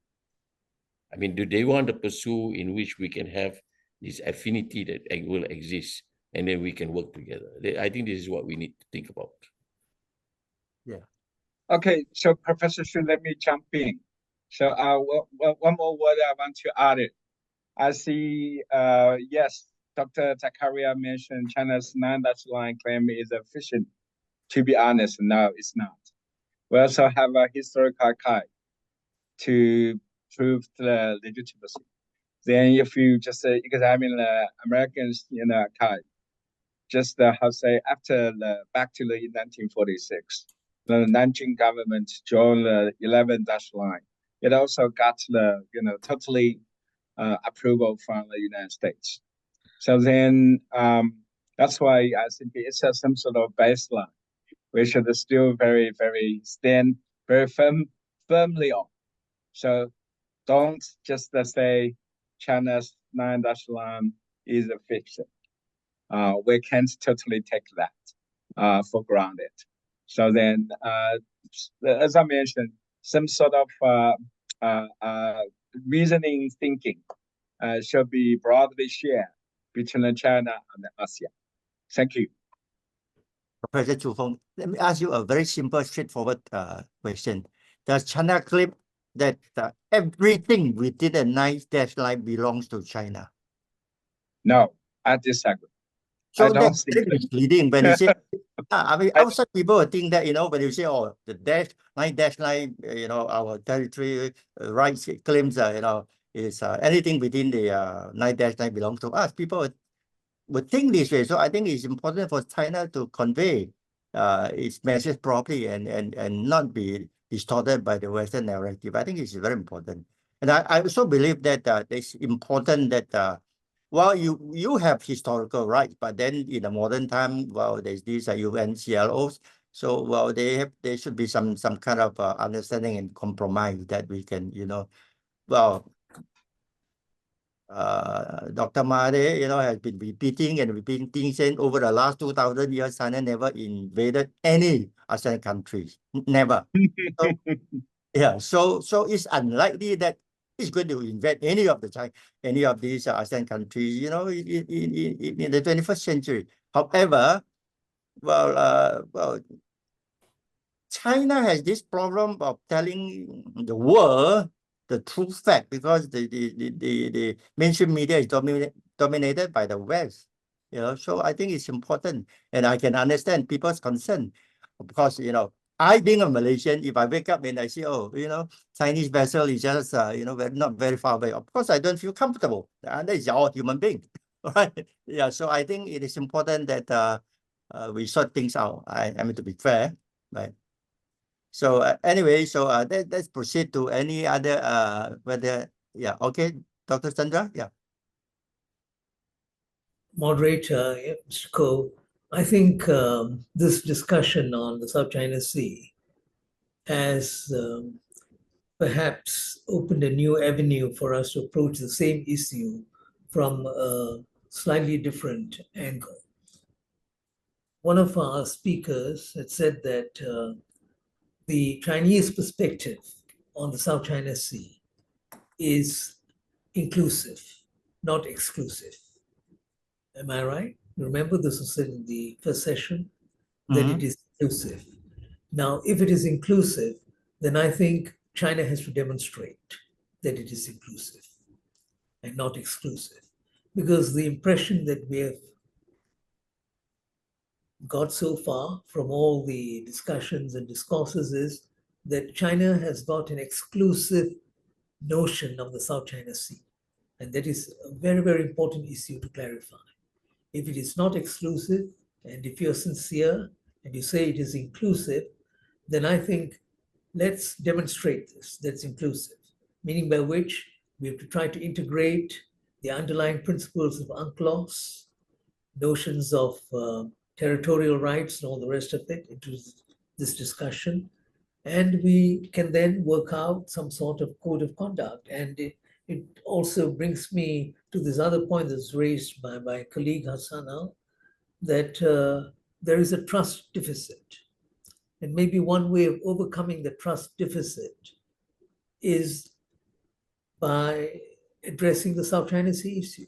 I mean, do they want to pursue in which we can have this affinity that will exist and then we can work together? I think this is what we need to think about. Yeah. Okay, so Professor Xu, let me jump in. So one more word I want to add it. I see, yes, Dr. Takaria mentioned China's 9-dash line claim is efficient. To be honest, no, it's not. We also have a historical archive to prove the legitimacy. Then if you just examine the Americans in the archive, just after back to the 1946, the Nanjing government joined the 11-dash line. It also got the totally approval from the United States. So then that's why I think it's some sort of baseline we should still stand very firmly on. So don't just say China's 9-dash line is a fiction. We can't totally take that for granted. So then, as I mentioned, some sort of reasoning thinking should be broadly shared between China and ASEAN. Thank you. Professor Chu Feng, let me ask you a very simple, straightforward question. Does China claim that everything within the 9-dash line belongs to China? No, I disagree. So that's very misleading when you say, I mean, outside people think that, when you say, oh, the 9-dash line, our territory rights claims, is anything within the 9-dash line belongs to us. People would think this way. So I think it's important for China to convey its message properly and not be distorted by the Western narrative. I think it's very important. And I also believe that it's important that well, you have historical rights, but then in the modern time, well, there's these UNCLOs. So, well, there should be some kind of understanding and compromise that we can, well, Dr. Made, has been repeating saying over the last 2,000 years, China never invaded any ASEAN countries, never. Yeah, so it's unlikely that it's going to invade any of these ASEAN countries, in the 21st century. However, well, China has this problem of telling the world the true fact because the mainstream media is dominated by the West. So I think it's important, and I can understand people's concern. Of course, I being a Malaysian, if I wake up and I see, oh, Chinese vessel is just, not very far away. Of course, I don't feel comfortable. And that is all human being, right? Yeah. So I think it is important that we sort things out. I mean, to be fair, right? So anyway, so let's proceed to any other yeah. Okay, Dr. Chandra, yeah. Moderator, Mr. Ko, I think this discussion on the South China Sea has perhaps opened a new avenue for us to approach the same issue from a slightly different angle. One of our speakers had said that the Chinese perspective on the South China Sea is inclusive, not exclusive. Am I right? Remember, this was said in the first session, that it is inclusive. Now, if it is inclusive, then I think China has to demonstrate that it is inclusive and not exclusive. Because the impression that we have got so far from all the discussions and discourses is that China has got an exclusive notion of the South China Sea. And that is a very, very important issue to clarify. If it is not exclusive, and if you're sincere and you say it is inclusive, then I think let's demonstrate this, that's inclusive, meaning by which we have to try to integrate the underlying principles of UNCLOS, notions of territorial rights and all the rest of it into this discussion. And we can then work out some sort of code of conduct. And it also brings me to this other point that's raised by my colleague Hassanal, that there is a trust deficit. And maybe one way of overcoming the trust deficit is by addressing the South China Sea issue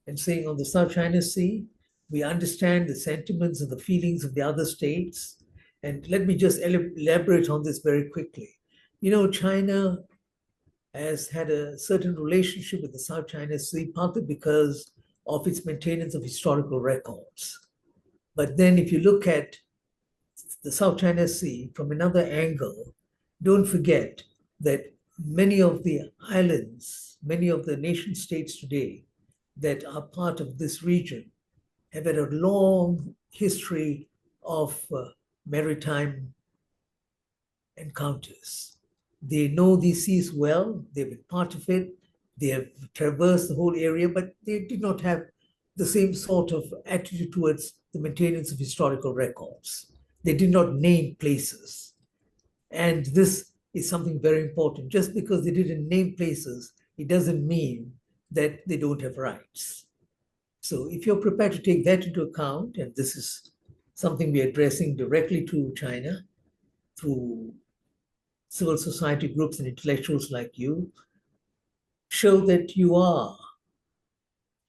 and saying on the South China Sea, we understand the sentiments and the feelings of the other states. And let me just elaborate on this very quickly. You know, China has had a certain relationship with the South China Sea, partly because of its maintenance of historical records. But then if you look at the South China Sea from another angle, don't forget that many of the islands, many of the nation states today that are part of this region have had a long history of maritime encounters. They know these seas well, they've been part of it, they have traversed the whole area, but they did not have the same sort of attitude towards the maintenance of historical records. They did not name places. And this is something very important. Just because they didn't name places, it doesn't mean that they don't have rights. So if you're prepared to take that into account, and this is something we're addressing directly to China through civil society groups and intellectuals like you, show that you are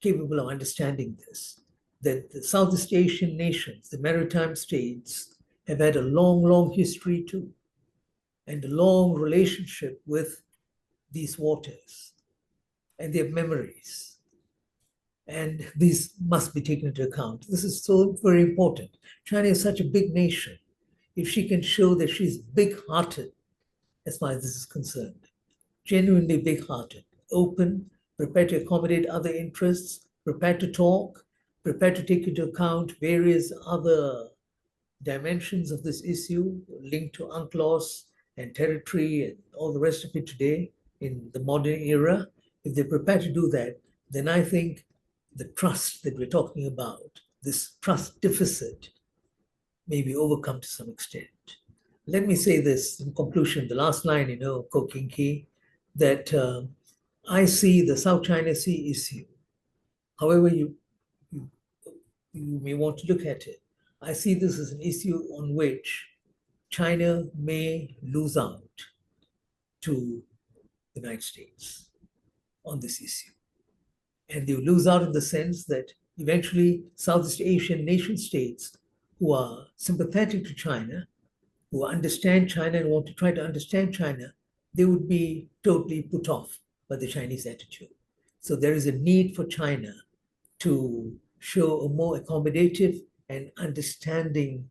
capable of understanding this, that the Southeast Asian nations, the maritime states, have had a long, long history too, and a long relationship with these waters, and they have memories. And these must be taken into account. This is so very important. China is such a big nation. If she can show that she's big-hearted as far as this is concerned, genuinely big-hearted, open, prepared to accommodate other interests, prepared to talk, prepared to take into account various other dimensions of this issue linked to UNCLOS and territory and all the rest of it today in the modern era, if they're prepared to do that, then I think the trust that we're talking about, this trust deficit, may be overcome to some extent. Let me say this in conclusion, the last line, you know, Ko King Ki, that I see the South China Sea issue, however you may want to look at it, I see this as an issue on which China may lose out to the United States on this issue. And they will lose out in the sense that eventually Southeast Asian nation states who are sympathetic to China, who understand China and want to try to understand China, they would be totally put off by the Chinese attitude. So there is a need for China to show a more accommodative and understanding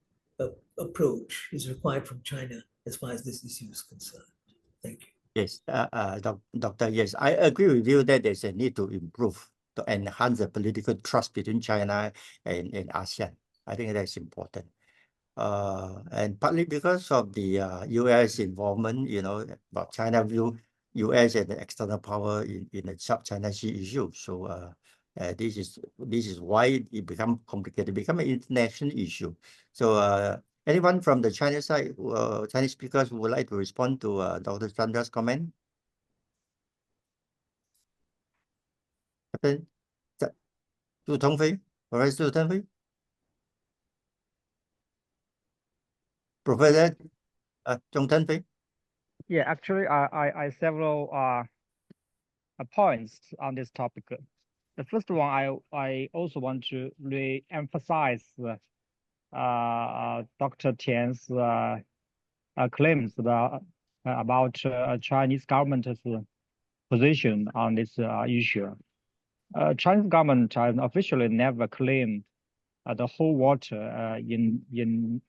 approach is required from China as far as this issue is concerned. Thank you. Yes, Doctor, yes, I agree with you that there's a need to improve, to enhance the political trust between China and ASEAN. I think that's important. And partly because of the U.S. involvement, you know, about China view U.S. as an external power in the South China Sea issue. So this is why it become complicated, become an international issue. So anyone from the China side, Chinese speakers who would like to respond to Dr. Chandra's comment? Zhu Tongfei, Professor Zhu Tongfei? Professor Zhong Tongfei? Yeah, actually, I several points on this topic. The first one, I also want to re-emphasize Dr. Tian's claims about Chinese government's position on this issue. Chinese government has officially never claimed the whole water in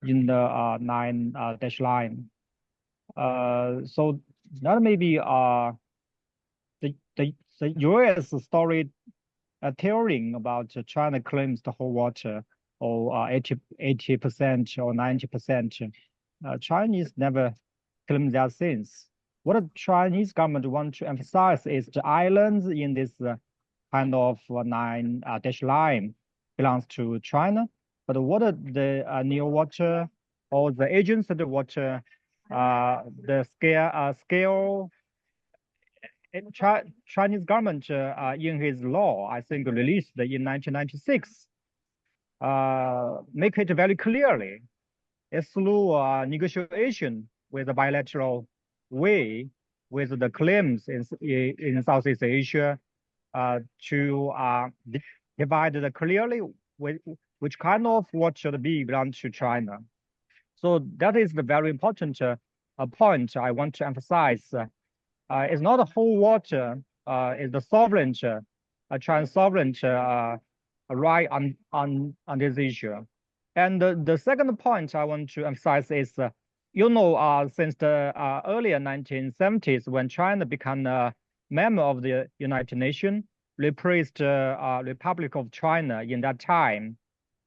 the 9 dash line. So that may be the U.S. story telling about China claims the whole water or 80% or 90%. Chinese never claim their sins. What the Chinese government want to emphasize is the islands in this kind of dash line belongs to China. But what the near water or the adjacent water, the scale Chinese government in his law, I think released in 1996, make it very clearly. It's through negotiation with a bilateral way with the claims in Southeast Asia to divide it clearly which kind of what should be belong to China. So that is the very important point I want to emphasize. It's not the whole water, it's the sovereign, China's sovereign right on this issue. And the second point I want to emphasize is, since the earlier 1970s, when China became a member of the United Nations, replaced Republic of China in that time.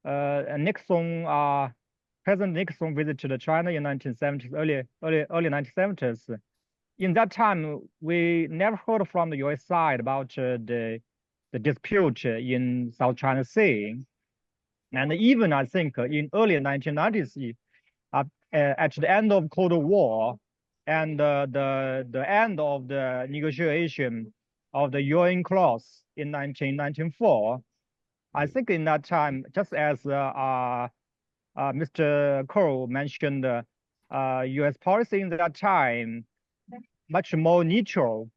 President Nixon visited China in 1970s, early 1970s. In that time, we never heard from the US side about the dispute in South China Sea. And even I think in early 1990s, at the end of Cold War and the end of the negotiation of the UN clause in 1994, I think in that time, just as Mr. Cole mentioned, US policy in that time much more neutral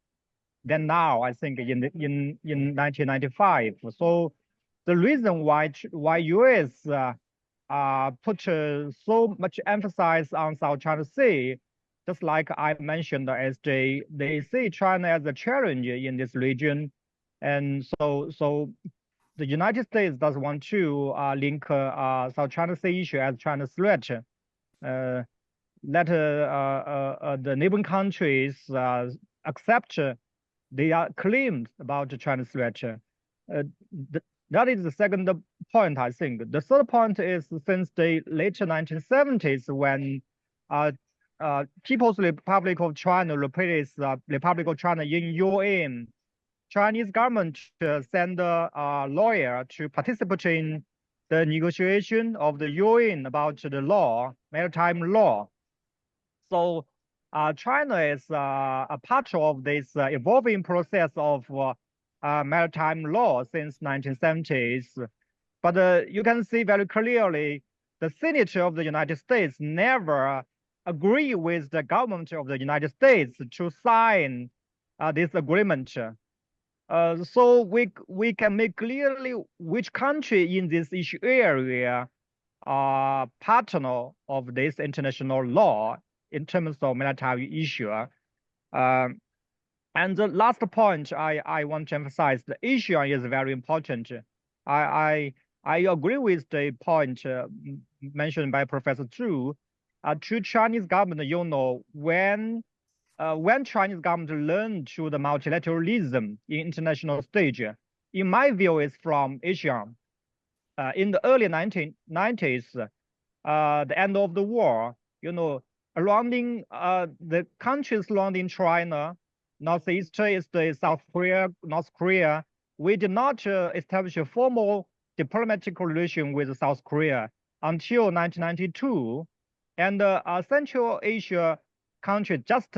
than now, I think, in 1995. So the reason why US put so much emphasis on South China Sea, just like I mentioned, as they see China as a challenge in this region, and so the United States does want to link South China Sea issue as China's threat. Let the neighboring countries accept their claims about China's threat. That is the second point, I think. The third point is since the late 1970s, when People's Republic of China replaced Republic of China in UN, Chinese government sent a lawyer to participate in the negotiation of the UN about the law, maritime law. So China is a part of this evolving process of maritime law since 1970s. But you can see very clearly the Senate of the United States never agree with the government of the United States to sign this agreement. So we can make clearly which country in this issue area are partner of this international law in terms of maritime issue. And the last point I want to emphasize, the issue is very important. I agree with the point mentioned by Professor Zhu. To Chinese government, when Chinese government learned to the multilateralism in international stage, in my view, is from Asia. In the early 1990s, the end of the war, surrounding the countries surrounding China, Northeast is the South Korea, North Korea. We did not establish a formal diplomatic relation with South Korea until 1992, and Central Asia country just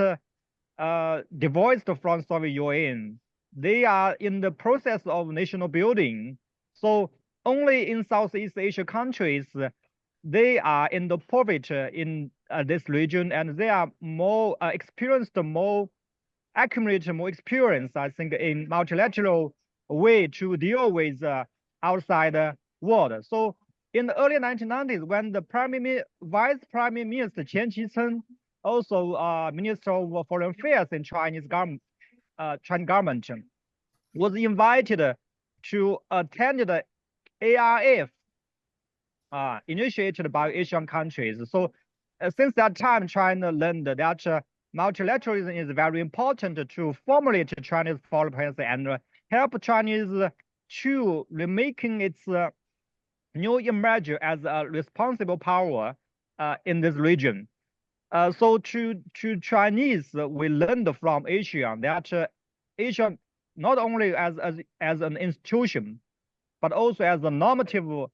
divorced from Soviet Union. They are in the process of national building. So only in Southeast Asia countries, they are in the poverty in this region, and they are more experienced, more accumulate more experience, I think, in multilateral way to deal with outside world. So in the early 1990s, when the Vice Prime Minister Tian also Minister of Foreign Affairs in Chinese government, was invited to attend the ARF initiated by Asian countries. So since that time, China learned that multilateralism is very important to formulate Chinese foreign policy and help Chinese to remaking its new emerge as a responsible power in this region. So to Chinese, we learned from Asia that Asia not only as an institution, but also as a normative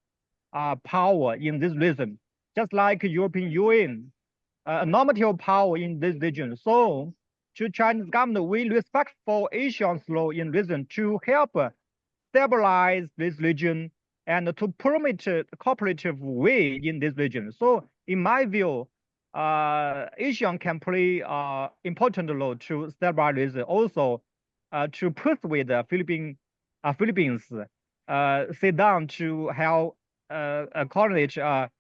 power in this region, just like European Union, a normative power in this region. So to Chinese government, we respect for Asia's role in region to help stabilize this region and to permit a cooperative way in this region. So in my view, Asia can play important role to stabilize, also to persuade the Philippines sit down to have coordinate a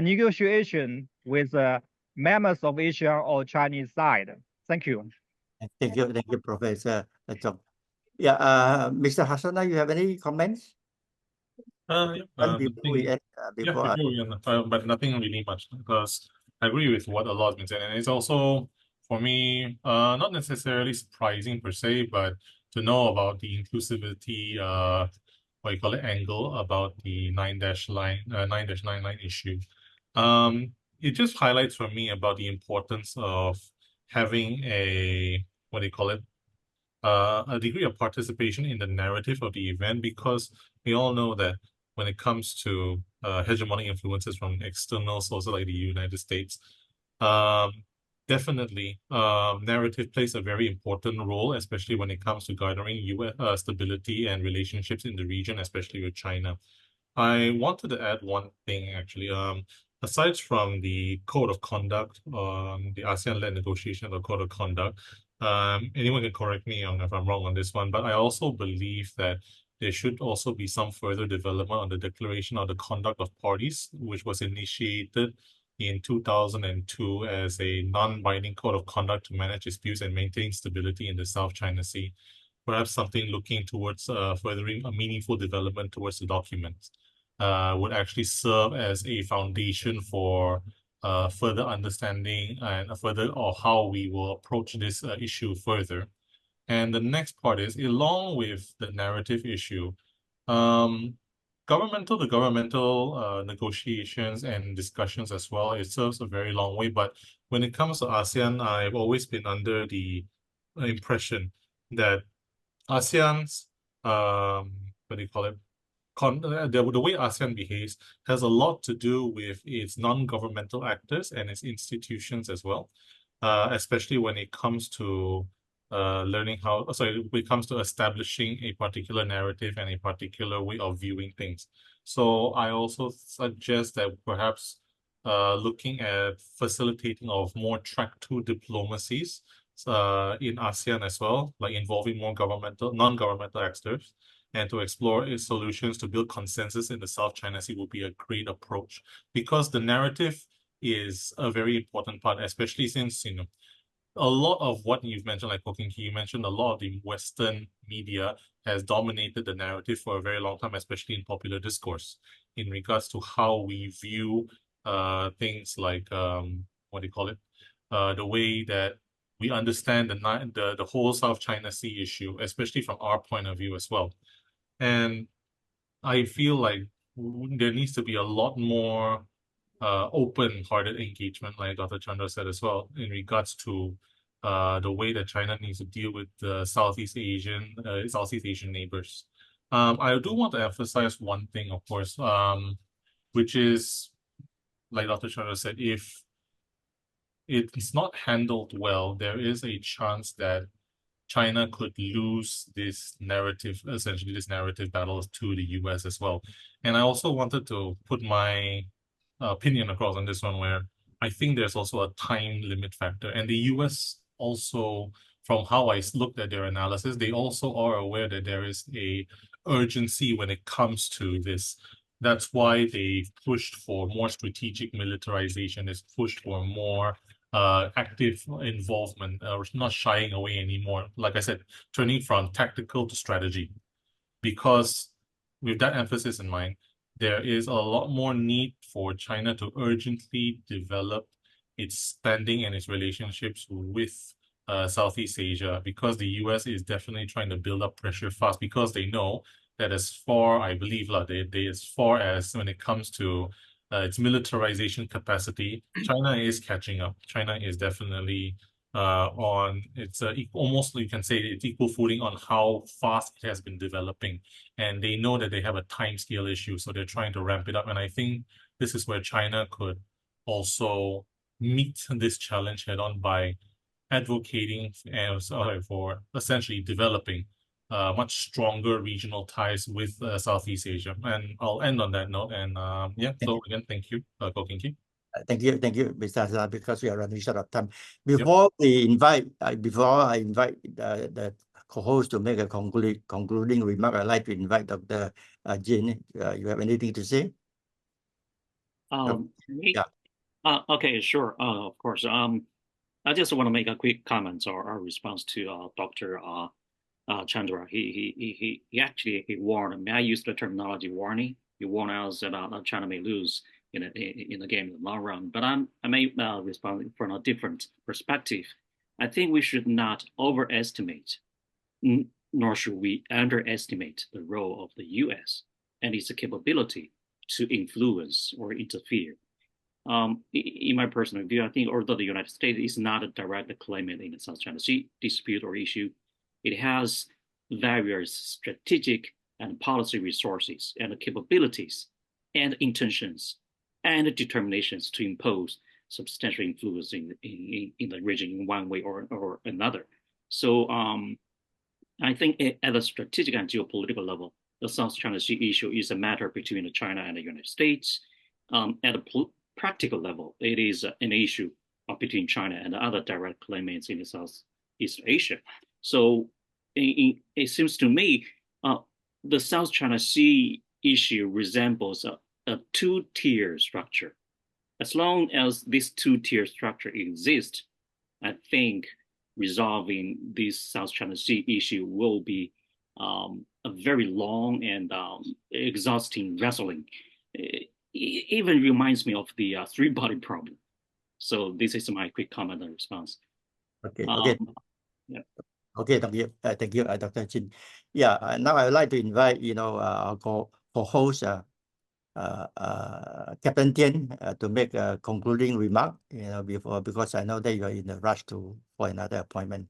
negotiation with members of Asia or Chinese side. Thank you. Thank you, Professor Chong. Yeah, Mr. Hassanal, you have any comments? Before we end, but nothing really much, because I agree with what a lot has been said, and it's also for me not necessarily surprising per se, but to know about the inclusivity what you call it angle about the 9-99 issue. It just highlights for me about the importance of having a what do you call it a degree of participation in the narrative of the event, because we all know that when it comes to hegemonic influences from external sources like the United States, definitely narrative plays a very important role, especially when it comes to garnering US stability and relationships in the region, especially with China. I wanted to add one thing actually. Aside from the code of conduct, the ASEAN-led negotiation of the code of conduct, anyone can correct me if I'm wrong on this one, but I also believe that there should also be some further development on the Declaration of the Conduct of Parties, which was initiated in 2002 as a non-binding code of conduct to manage disputes and maintain stability in the South China Sea. Perhaps something looking towards furthering a meaningful development towards the document would actually serve as a foundation for further understanding and how we will approach this issue further. And the next part is, along with the narrative issue, governmental negotiations and discussions as well, it serves a very long way. But when it comes to ASEAN, I've always been under the impression that ASEAN's what do you call it? The way ASEAN behaves has a lot to do with its non-governmental actors and its institutions as well, especially when it comes to when it comes to establishing a particular narrative and a particular way of viewing things. So I also suggest that perhaps looking at facilitating of more track 2 diplomacies in ASEAN as well, like involving more non-governmental actors, and to explore its solutions to build consensus in the South China Sea will be a great approach, because the narrative is a very important part, especially since, you know, a lot of what you've mentioned, like you mentioned a lot of the Western media has dominated the narrative for a very long time, especially in popular discourse, in regards to how we view things like, what do you call it? The way that we understand the whole South China Sea issue, especially from our point of view as well. And I feel like there needs to be a lot more open-hearted engagement, like Dr. Chandra said as well, in regards to the way that China needs to deal with the Southeast Asian neighbors. I do want to emphasize one thing, of course, which is, like Dr. Chandra said, if it's not handled well, there is a chance that China could lose this narrative, essentially this narrative battle to the US as well. And I also wanted to put my opinion across on this one, where I think there's also a time limit factor. And the US also, from how I looked at their analysis, they also are aware that there is a urgency when it comes to this. That's why they've pushed for more strategic militarization, it's pushed for more active involvement, not shying away anymore. Like I said, turning from tactical to strategy. Because with that emphasis in mind, there is a lot more need for China to urgently develop its standing and its relationships with Southeast Asia, because the US is definitely trying to build up pressure fast, because they know that as far, I believe, as far as when it comes to its militarization capacity, China is catching up. China is definitely on its almost, you can say, it's equal footing on how fast it has been developing, and they know that they have a time scale issue, so they're trying to ramp it up. And I think this is where China could also meet this challenge head on by advocating and for essentially developing much stronger regional ties with Southeast Asia. And I'll end on that note. And yeah, so again, thank you, Ko King Ki. Thank you, Mr. Hassanal, because we are running short of time. Before I invite the co-host to make a concluding remark, I'd like to invite Dr. Jin. You have anything to say? Yeah. Okay, sure. Of course. I just want to make a quick comment or response to Dr. Chandra. He actually warned. May I use the terminology warning? He warned us that China may lose in the game in the long run. But I may respond from a different perspective. I think we should not overestimate, nor should we underestimate the role of the U.S. and its capability to influence or interfere. In my personal view, I think although the United States is not a direct claimant in the South China Sea dispute or issue, it has various strategic and policy resources and capabilities and intentions and determinations to impose substantial influence in the region in one way or another. So I think at a strategic and geopolitical level, the South China Sea issue is a matter between China and the United States. At a practical level, it is an issue between China and other direct claimants in the Southeast Asia. So it seems to me the South China Sea issue resembles a two-tier structure. As long as this two-tier structure exists, I think resolving this South China Sea issue will be a very long and exhausting wrestling. It even reminds me of the three-body problem. So this is my quick comment and response. Okay. Yeah. Okay, thank you, Dr. Chin. Yeah, now I would like to invite our co-host Captain Tian to make a concluding remark. Because I know that you are in a rush for another appointment.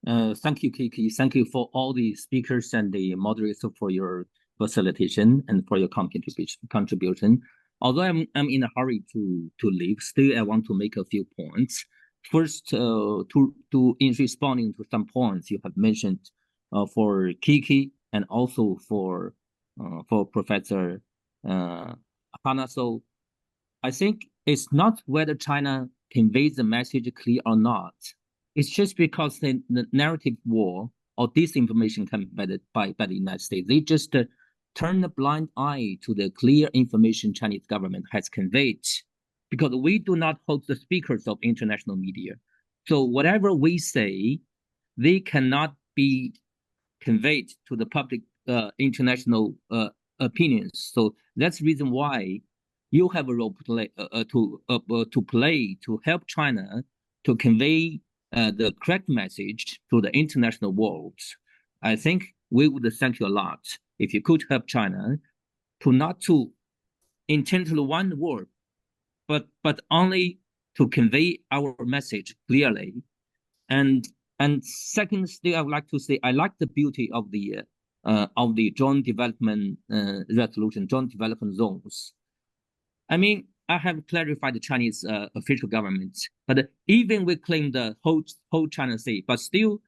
Thank you, Kiki. Thank you for all the speakers and the moderators for your facilitation and for your contribution. Although I'm in a hurry to leave, still I want to make a few points. First, in responding to some points you have mentioned for Kiki and also for Professor Hana. So I think it's not whether China conveys the message clear or not. It's just because the narrative war or disinformation committed by the United States, they just turn a blind eye to the clear information Chinese government has conveyed, because we do not hold the speakers of international media. So whatever we say, they cannot be conveyed to the public international opinions. So that's the reason why you have a role to play to help China to convey the correct message to the international world. I think we would thank you a lot if you could help China to not to intentionally one word, but only to convey our message clearly. And second, still I would like to say I like the beauty of the joint development resolution, joint development zones. I mean, I have clarified the Chinese official government, but even we claim the whole China Sea, but still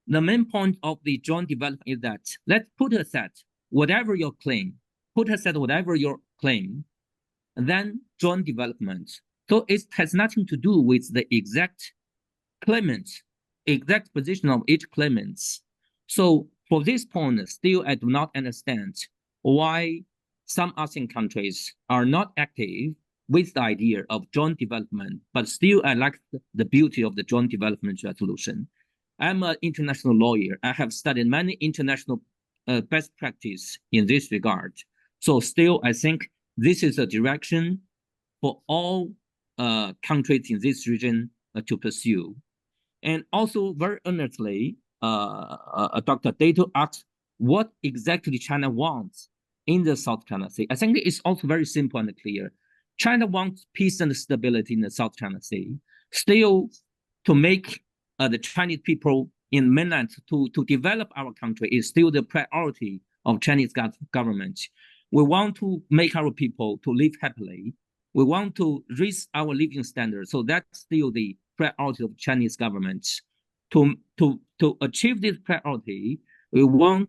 the main point of the joint development is that let's put aside whatever your claim, and then joint development. So it has nothing to do with the exact position of each claimant. So for this point, still I do not understand why some ASEAN countries are not active with the idea of joint development, but still I like the beauty of the joint development resolution. I'm an international lawyer. I have studied many international best practice in this regard. So still, I think this is a direction for all countries in this region to pursue. And also very earnestly, Dr. Dato asked what exactly China wants in the South China Sea. I think it's also very simple and clear. China wants peace and stability in the South China Sea. Still, to make the Chinese people in mainland to develop our country is still the priority of Chinese government. We want to make our people to live happily. We want to raise our living standards. So that's still the priority of Chinese government. To achieve this priority, we want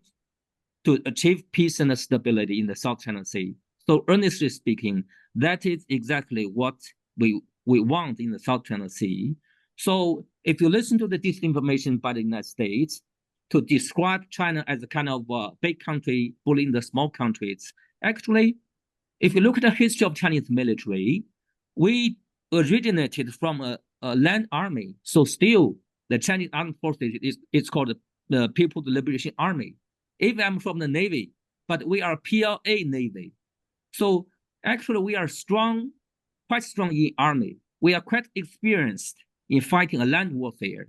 to achieve peace and stability in the South China Sea. So earnestly speaking, that is exactly what we want in the South China Sea. So if you listen to the disinformation by the United States to describe China as a kind of big country bullying the small countries, actually, if you look at the history of Chinese military, we originated from a land army. So still, the Chinese armed forces is called the People's Liberation Army. Even I'm from the Navy, but we are PLA Navy. So actually, we are strong, quite strong in army. We are quite experienced in fighting a land warfare.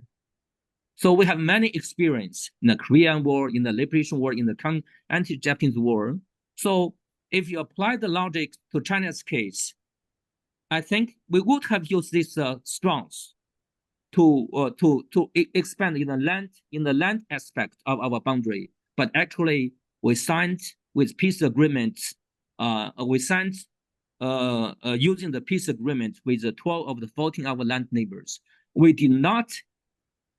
So we have many experience in the Korean War, in the Liberation War, in the anti-Japanese war. So if you apply the logic to China's case, I think we would have used this strengths to expand in the land aspect of our boundary. But actually, we signed with peace agreements. We signed using the peace agreement with the 12 of the 14 of our land neighbors. We did not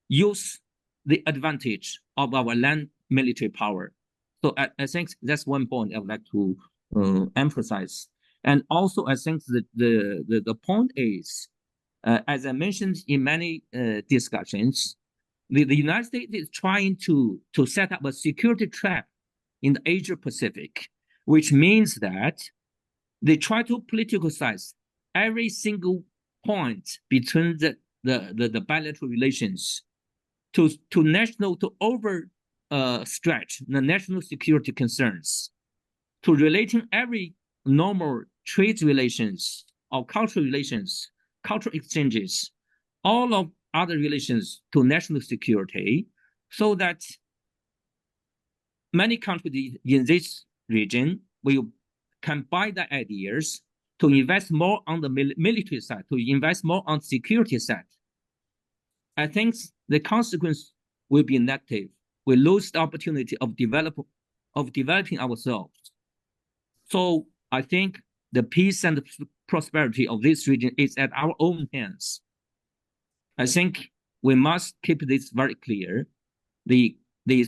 use the advantage of our land military power. So I think that's one point I would like to emphasize. And also, I think that the point is, as I mentioned in many discussions, the United States is trying to set up a security trap in the Asia-Pacific, which means that they try to politicize every single point between the bilateral relations to overstretch the national security concerns, to relating every normal trade relations or cultural relations, cultural exchanges, all of other relations to national security, so that many countries in this region can buy the ideas to invest more on the military side, to invest more on the security side. I think the consequence will be negative. We lose the opportunity of developing ourselves. So I think the peace and the prosperity of this region is at our own hands. I think we must keep this very clear. The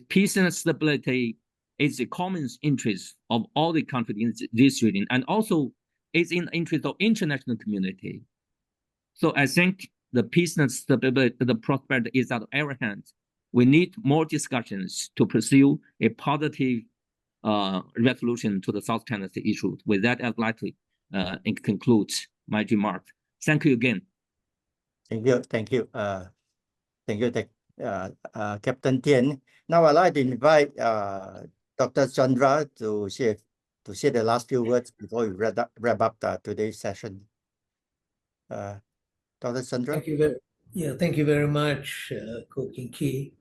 peace and stability is the common interest of all the countries in this region, and also is in the interest of international community. So I think the peace and stability, the prosperity is at our hands. We need more discussions to pursue a positive resolution to the South China Sea issue. With that, I'd like to conclude my remark. Thank you again. Thank you. Thank you, Captain Tian. Now I'd like to invite Dr. Chandra to share the last few words before we wrap up today's session. Dr. Chandra. Thank you very much, Ko King Ki.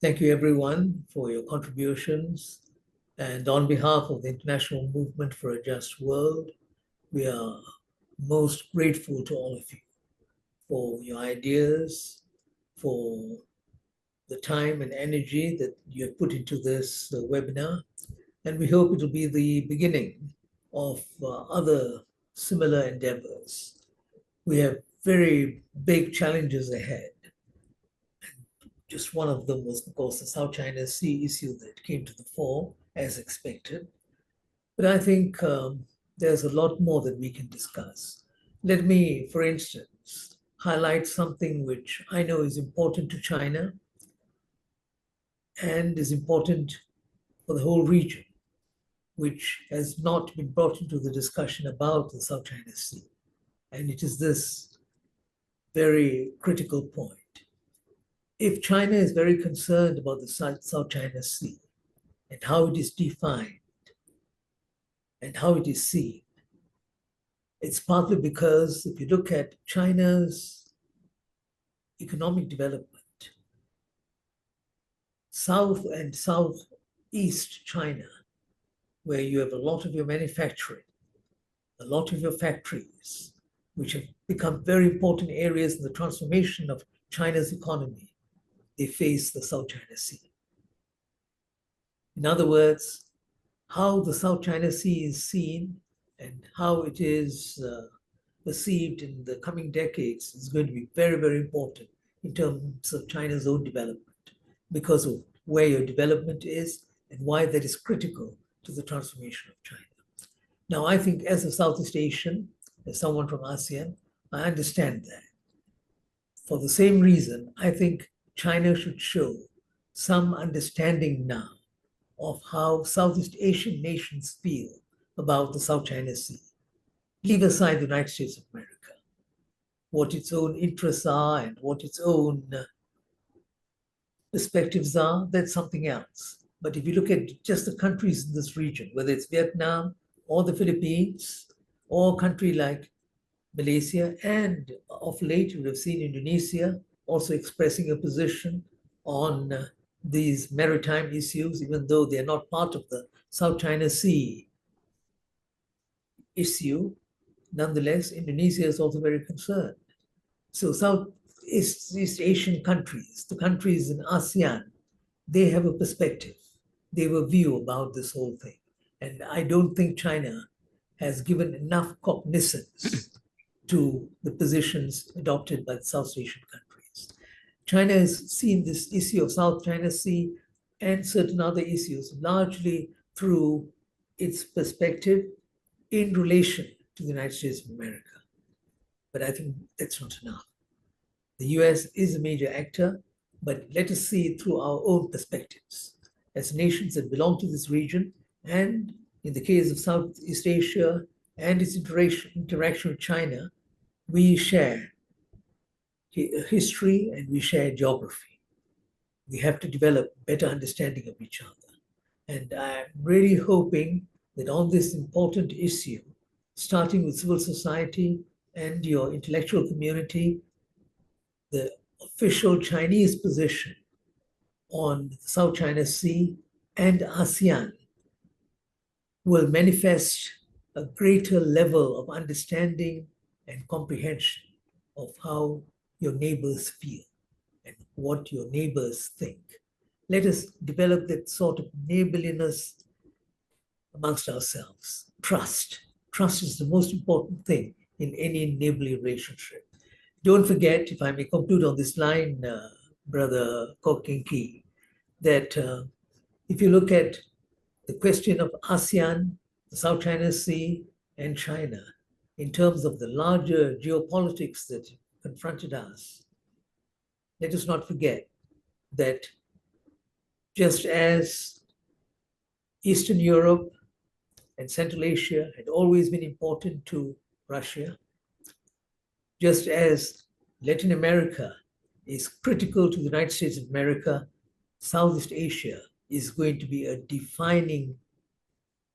Thank you everyone for your contributions. And on behalf of the International Movement for a Just World, we are most grateful to all of you for your ideas, for the time and energy that you have put into this webinar. And we hope it will be the beginning of other similar endeavors. We have very big challenges ahead. Just one of them was, of course, the South China Sea issue that came to the fore as expected. But I think there's a lot more that we can discuss. Let me, for instance, highlight something which I know is important to China and is important for the whole region, which has not been brought into the discussion about the South China Sea. And it is this very critical point. If China is very concerned about the South China Sea and how it is defined and how it is seen, it's partly because if you look at China's economic development, South and Southeast China where you have a lot of your manufacturing, a lot of your factories, which have become very important areas in the transformation of China's economy, they face the South China Sea. In other words, how the South China Sea is seen and how it is perceived in the coming decades is going to be very, very important in terms of China's own development, because of where your development is and why that is critical to the transformation of China. Now, I think as a Southeast Asian, as someone from ASEAN, I understand that. For the same reason, I think China should show some understanding now of how Southeast Asian nations feel about the South China Sea. Leave aside the United States of America, what its own interests are and what its own perspectives are, that's something else. But if you look at just the countries in this region, whether it's Vietnam or the Philippines or a country like Malaysia, and of late you would have seen Indonesia also expressing a position on these maritime issues, even though they're not part of the South China Sea issue. Nonetheless, Indonesia is also very concerned. So Southeast Asian countries, the countries in ASEAN, they have a perspective, they have a view about this whole thing. And I don't think China has given enough cognizance to the positions adopted by the South Asian countries. China has seen this issue of South China Sea and certain other issues largely through its perspective in relation to the United States of America. But I think that's not enough. The US is a major actor, but let us see it through our own perspectives as nations that belong to this region. And in the case of Southeast Asia and its interaction with China, we share history and we share geography. We have to develop better understanding of each other. And I'm really hoping that on this important issue, starting with civil society and your intellectual community, the official Chinese position on the South China Sea and ASEAN will manifest a greater level of understanding and comprehension of how your neighbors feel and what your neighbors think. Let us develop that sort of neighborliness amongst ourselves. Trust. Trust is the most important thing in any neighborly relationship. Don't forget, if I may conclude on this line, Brother Kokinki, that if you look at the question of ASEAN, the South China Sea, and China, in terms of the larger geopolitics that confronted us, let us not forget that just as Eastern Europe and Central Asia had always been important to Russia, just as Latin America is critical to the United States of America, Southeast Asia is going to be a defining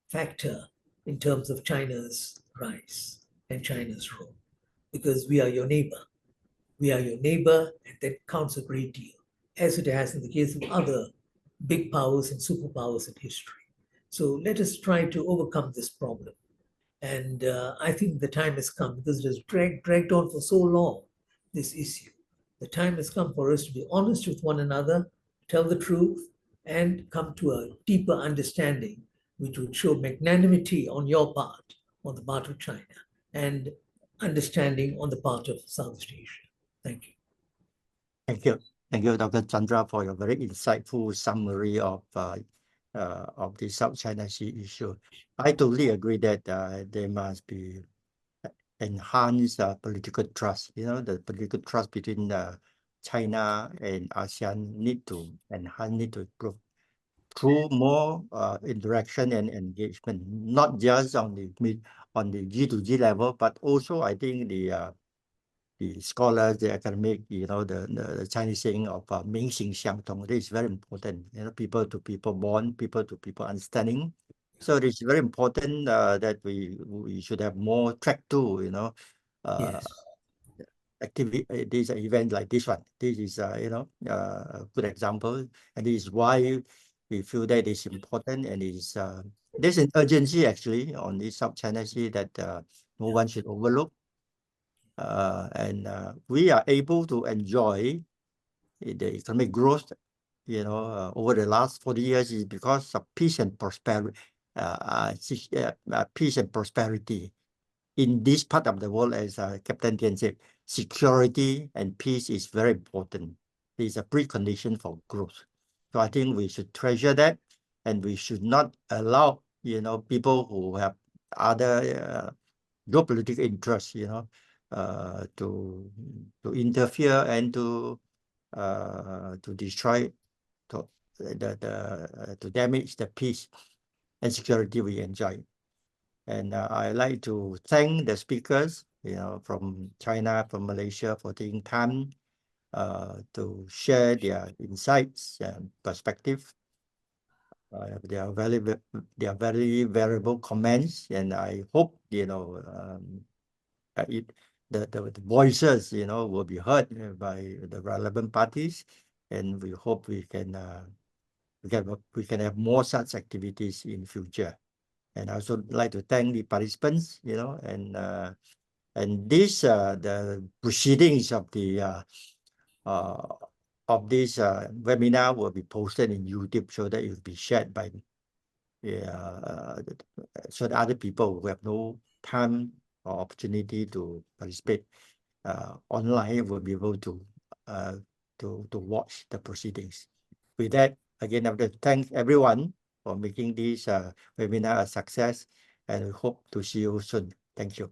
factor in terms of China's rise and China's role, because we are your neighbor. We are your neighbor, and that counts a great deal, as it has in the case of other big powers and superpowers in history. So let us try to overcome this problem. And I think the time has come, because it has dragged on for so long, this issue. The time has come for us to be honest with one another, tell the truth, and come to a deeper understanding, which would show magnanimity on your part, on the part of China, and understanding on the part of Southeast Asia. Thank you. Thank you. Thank you, Dr. Chandra, for your very insightful summary of the South China Sea issue. I totally agree that there must be enhanced political trust. You know, the political trust between China and ASEAN need to enhance, need to improve through more interaction and engagement, not just on the G2G level, but also I think the scholars, the academic, you know, the Chinese saying of 民行相通, this is very important. You know, people to people bond, people to people understanding. So it is very important that we should have more track to, you know, Yes. activity. This event like this one. This is you know, a good example, and this is why we feel that it's important and it's there's an urgency actually on the South China Sea that no one should overlook. And we are able to enjoy the economic growth, over the last 40 years is because of peace and prosperity. Peace and prosperity in this part of the world, as Captain Tian said, security and peace is very important. It is a precondition for growth. So I think we should treasure that, and we should not allow, people who have other geopolitical interests, to interfere and to destroy, to damage the peace and security we enjoy. And I'd like to thank the speakers, from China, from Malaysia, for taking time to share their insights and perspective. They are very valuable comments, and I hope the voices will be heard by the relevant parties, and we hope we can have more such activities in future. And I also like to thank the participants, and this the proceedings of the this webinar will be posted in YouTube so that it will be shared by so that other people who have no time or opportunity to participate online will be able to watch the proceedings. With that, again, I would like to thank everyone for making this webinar a success, and we hope to see you soon. Thank you.